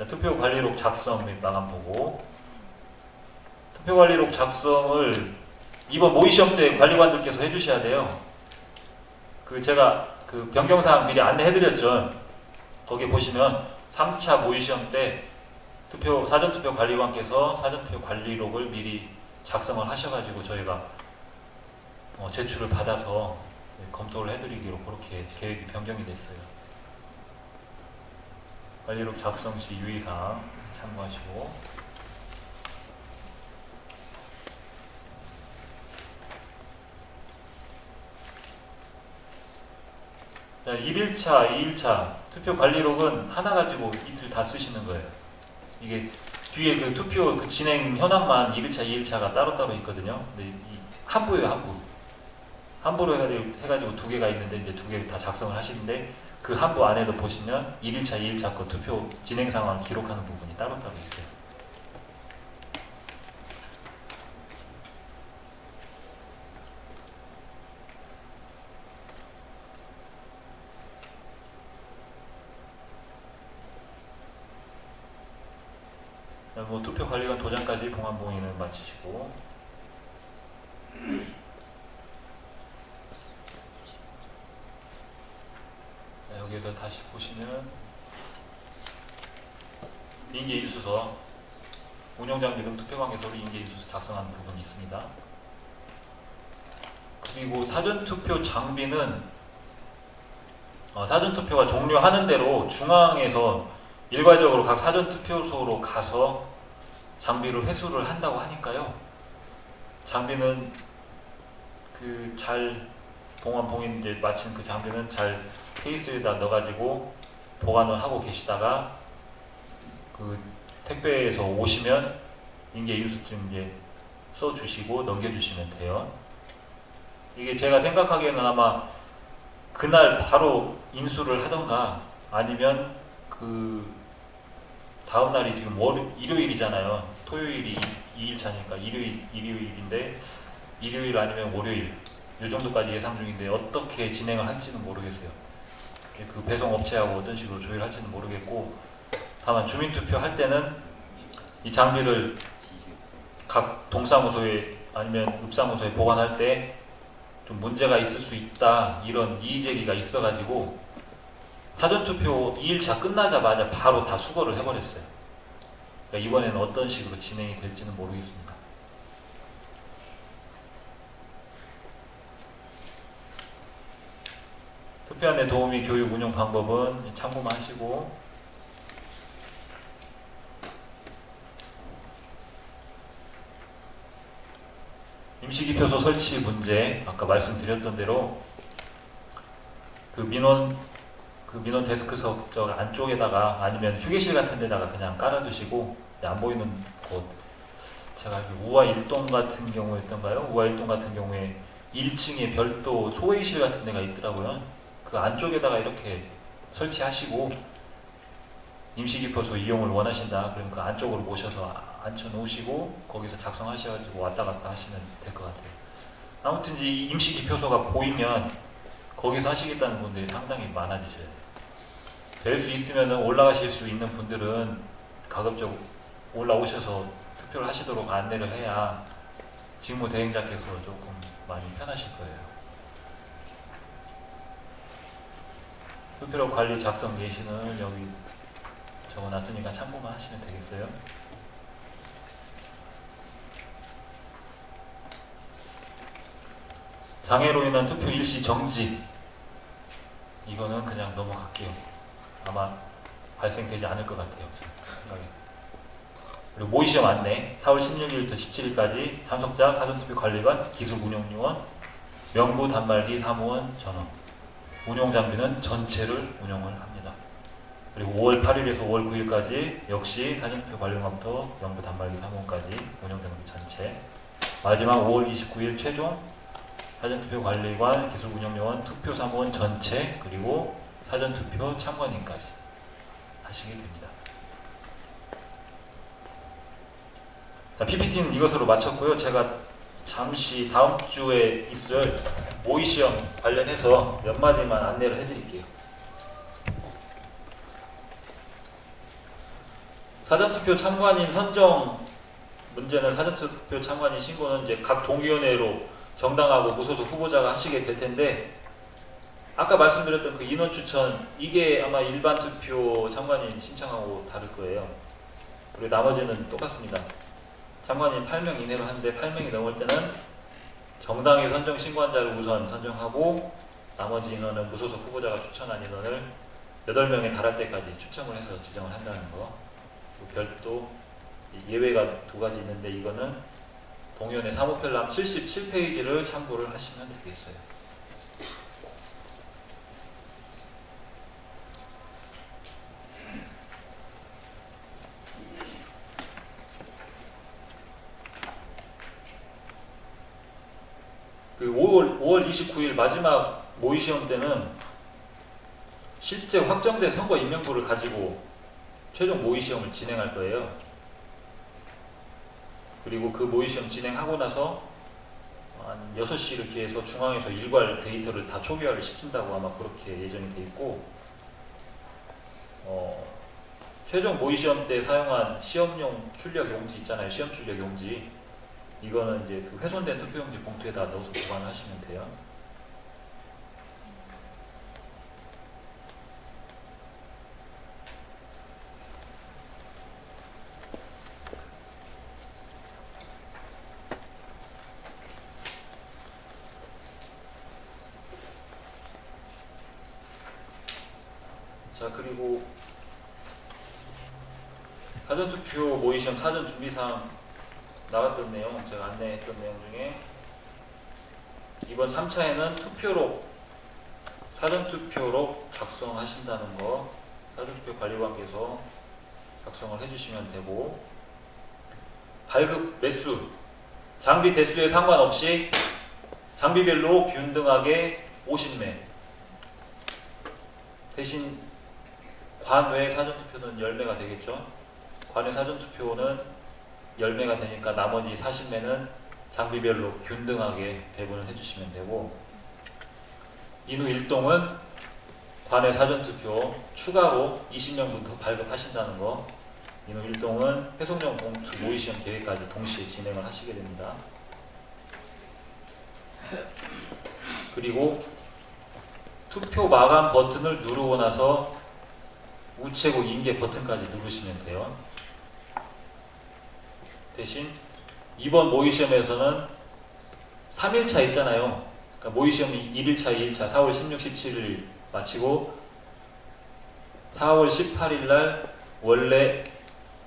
투표 관리록 작성 및 마감 보고 투표 관리록 작성을 이번 모의시험 때 관리관들께서 해주셔야 돼요. 제가 변경사항 미리 안내해드렸죠. 거기 보시면 3차 모의시험 때 사전투표 관리관께서 사전투표 관리록을 미리 작성을 하셔가지고 저희가 제출을 받아서 검토를 해드리기로 그렇게 계획이 변경이 됐어요. 관리록 작성 시 유의사항 참고하시고 자, 1일차, 2일차 투표 관리록은 하나 가지고 이틀 다 쓰시는 거예요. 이게 뒤에 그 투표 진행 현황만 1일차, 2일차가 따로따로 있거든요. 근데 한부예요, 한부. 한부로 해가지고 두 개가 있는데 이제 두 개 다 작성을 하시는데 그 한부 안에도 보시면 1일차, 2일차 거 투표 진행 상황 기록하는 부분이 따로따로 있어요. 투표 관리관 도장까지 봉함 봉인을 마치시고 여기에서 다시 보시면 인계인수서 운영장비 등 투표관계서로 인계인수서 작성하는 부분이 있습니다. 그리고 사전투표 장비는 사전투표가 종료하는 대로 중앙에서 일괄적으로 각 사전투표소로 가서 장비를 회수를 한다고 하니까요. 장비는 잘 봉인 이제 마친 그 장비는 잘 케이스에다 넣어가지고 보관을 하고 계시다가 그 택배에서 오시면 인계 인수증 이제 써주시고 넘겨주시면 돼요. 이게 제가 생각하기에는 아마 그날 바로 인수를 하던가 아니면 그 다음 날이 지금 일요일이잖아요. 토요일이 2일차니까 일요일인데 일요일 아니면 월요일 이 정도까지 예상 중인데 어떻게 진행을 할지는 모르겠어요. 그 배송 업체하고 어떤 식으로 조율할지는 모르겠고 다만 주민투표 할 때는 이 장비를 각 동사무소에 아니면 읍사무소에 보관할 때 좀 문제가 있을 수 있다 이런 이의제기가 있어가지고 사전투표 2일차 끝나자마자 바로 다 수거를 해버렸어요. 그러니까 이번에는 어떤 식으로 진행이 될지는 모르겠습니다. 투표안내 도우미 교육 운영 방법은 참고만 하시고 임시기표소 설치 문제 아까 말씀드렸던 대로 그 민원 데스크석 저 안쪽에다가 아니면 휴게실 같은 데다가 그냥 깔아두시고 안 보이는 곳 제가 알기 우아 1동 같은 경우였던가요? 우아 1동 같은 경우에 1층에 별도 소회의실 같은 데가 있더라고요. 그 안쪽에다가 이렇게 설치하시고 임시기표소 이용을 원하신다 그러면 그 안쪽으로 모셔서 앉혀놓으시고 거기서 작성하셔가지고 왔다 갔다 하시면 될 것 같아요. 아무튼 이 임시기표소가 보이면 거기서 하시겠다는 분들이 상당히 많아지셔야 돼요. 될 수 있으면 올라가실 수 있는 분들은 가급적 올라오셔서 투표를 하시도록 안내를 해야 직무 대행자께서 조금 많이 편하실 거예요. 투표로 관리 작성 예시는 여기 적어놨으니까 참고만 하시면 되겠어요. 장애로 인한 투표 일시 정지 이거는 그냥 넘어갈게요. 아마 발생되지 않을 것 같아요. 생각에. 그리고 모의시험 안내 4월 16일부터 17일까지 참석자 사전투표 관리관 기술운영요원 명부 단말기 사무원 전원 운용장비는 전체를 운영을 합니다. 그리고 5월 8일에서 5월 9일까지 역시 사전투표 관리관부터 명부 단말기 사무원까지 운영장비 전체 마지막 5월 29일 최종 사전투표 관리관, 기술운영요원, 투표사무원 전체 그리고 사전투표 참관인까지 하시게 됩니다. 자, PPT는 이것으로 마쳤고요. 제가 잠시 다음 주에 있을 모의시험 관련해서 몇 마디만 안내를 해드릴게요. 사전투표 참관인 선정 문제는 사전투표 참관인 신고는 이제 각 동위원회로 정당하고 무소속 후보자가 하시게 될 텐데 아까 말씀드렸던 그 인원 추천 이게 아마 일반 투표 참관인 신청하고 다를 거예요. 그리고 나머지는 똑같습니다. 참관인 8명 이내로 하는데 8명이 넘을 때는 정당이 선정 신고한자를 우선 선정하고 나머지 인원은 무소속 후보자가 추천한 인원을 8명에 달할 때까지 추첨을 해서 지정을 한다는 거. 별도 예외가 2가지 있는데 이거는 동의원회 사무편람 77페이지를 참고를 하시면 되겠어요. 그 5월 29일 마지막 모의시험 때는 실제 확정된 선거 인명부를 가지고 최종 모의시험을 진행할 거예요. 그리고 그 모의시험 진행하고 나서 한 6시를 기해서 중앙에서 일괄 데이터를 다 초기화를 시킨다고 아마 그렇게 예정이 돼 있고 최종 모의시험 때 사용한 시험용 출력 용지 있잖아요. 시험 출력 용지 이거는 이제 그 훼손된 투표용지 봉투에다 넣어서 보관을 하시면 돼요. 자, 그리고 사전투표 모의시험 사전준비사항 나왔던 내용, 제가 안내했던 내용 중에 이번 3차에는 투표록, 사전투표록 작성하신다는 거, 사전투표 관리관께서 작성을 해주시면 되고, 발급 매수, 장비 대수에 상관없이 장비별로 균등하게 50매, 대신 관외 사전투표는 10매가 되겠죠. 관외 사전투표는 10매가 되니까 나머지 40매는 장비별로 균등하게 배분을 해주시면 되고, 인후 일동은 관외 사전투표 추가로 20명분 더 발급하신다는 거, 인후 일동은 회송용 봉투 모의시험 계획까지 동시에 진행을 하시게 됩니다. 그리고 투표 마감 버튼을 누르고 나서 우체국 인계 버튼까지 누르시면 돼요. 대신 이번 모의시험에서는 3일차 있잖아요. 그러니까 모의시험이 1일차, 2일차 4월 16, 17일 마치고 4월 18일 날 원래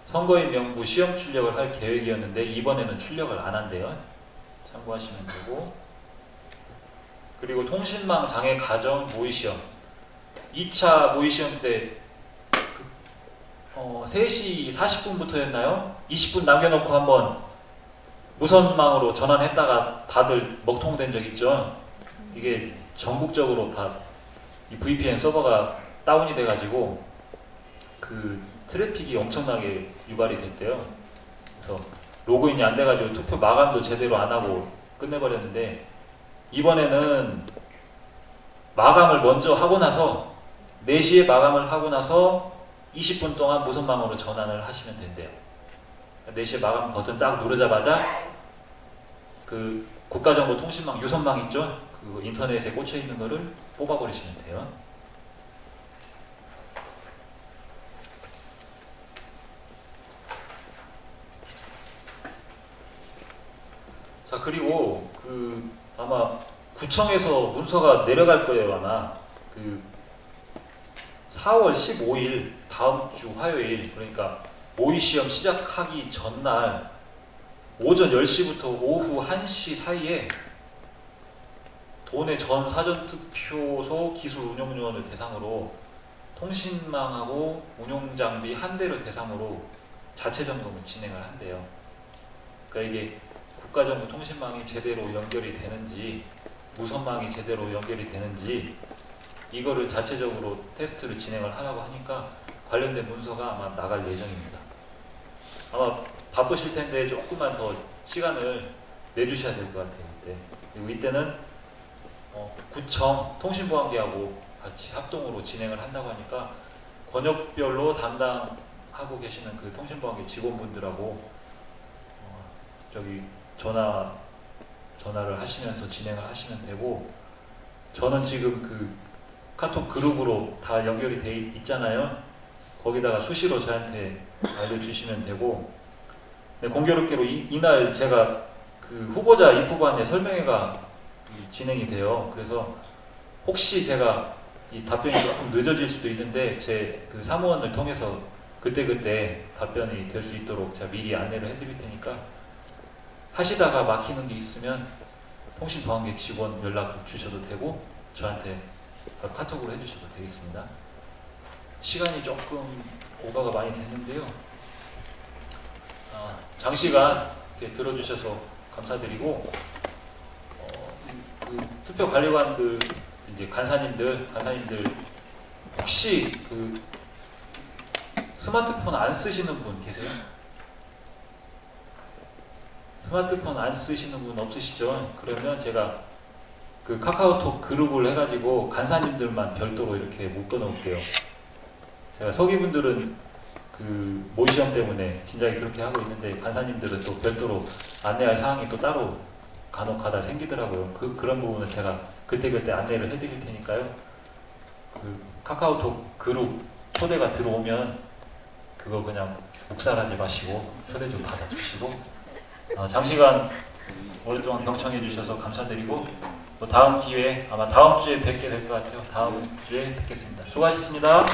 선거인 명부 시험 출력을 할 계획이었는데 이번에는 출력을 안 한대요. 참고하시면 되고, 그리고 통신망 장애 가정 모의시험 2차 모의시험 때 3시 40분부터였나요? 20분 남겨놓고 한번 무선망으로 전환했다가 다들 먹통된 적 있죠? 이게 전국적으로 다 이 VPN 서버가 다운이 돼가지고 그 트래픽이 엄청나게 유발이 됐대요. 그래서 로그인이 안 돼가지고 투표 마감도 제대로 안 하고 끝내버렸는데, 이번에는 마감을 먼저 하고 나서 4시에 마감을 하고 나서 20분 동안 무선망으로 전환을 하시면 된대요. 4시에 마감 버튼 딱 누르자마자 그 국가정보통신망 유선망 있죠? 그 인터넷에 꽂혀 있는 거를 뽑아버리시면 돼요. 자, 그리고 그 아마 구청에서 문서가 내려갈 거예요. 아마 그 4월 15일 다음 주 화요일, 그러니까 모의시험 시작하기 전날 오전 10시부터 오후 1시 사이에 도내 전 사전투표소 기술운영요원을 대상으로 통신망하고 운용장비 한 대를 대상으로 자체 점검을 진행을 한대요. 그러니까 이게 국가정보 통신망이 제대로 연결이 되는지, 무선망이 제대로 연결이 되는지 이거를 자체적으로 테스트를 진행을 하라고 하니까 관련된 문서가 아마 나갈 예정입니다. 아마 바쁘실 텐데 조금만 더 시간을 내주셔야 될 것 같아요. 이때. 그리고 이때는 구청 통신보안계하고 같이 합동으로 진행을 한다고 하니까 권역별로 담당하고 계시는 그 통신보안계 직원분들하고 저기 전화를 하시면서 진행을 하시면 되고, 저는 지금 그 카톡 그룹으로 다 연결이 돼 있잖아요. 거기다가 수시로 저한테 알려주시면 되고, 네, 공교롭게로 이날 제가 그 후보자 입후반에 설명회가 진행이 돼요. 그래서 혹시 제가 이 답변이 조금 늦어질 수도 있는데 제 그 사무원을 통해서 그때그때 답변이 될 수 있도록 제가 미리 안내를 해드릴 테니까 하시다가 막히는 게 있으면 통신보안계 직원 연락 주셔도 되고 저한테 카톡으로 해주셔도 되겠습니다. 시간이 조금 오버가 많이 됐는데요. 장시간 이렇게 들어주셔서 감사드리고, 그 투표관리관들 이제 간사님들 혹시 그 스마트폰 안 쓰시는 분 계세요? 스마트폰 안 쓰시는 분 없으시죠? 그러면 제가 그 카카오톡 그룹을 해가지고 간사님들만 별도로 이렇게 묶어 놓을게요. 제가 서기분들은 그 모의시험 때문에 진작에 그렇게 하고 있는데 간사님들은 또 별도로 안내할 사항이 또 따로 간혹 가다 생기더라고요. 그런 부분은 제가 그때그때 안내를 해드릴 테니까요. 그 카카오톡 그룹 초대가 들어오면 그거 그냥 묵살하지 마시고 초대 좀 받아주시고, 장시간 오랫동안 경청해 주셔서 감사드리고, 또 다음 기회에 아마 다음 주에 뵙게 될 것 같아요. 다음 주에 뵙겠습니다. 수고하셨습니다.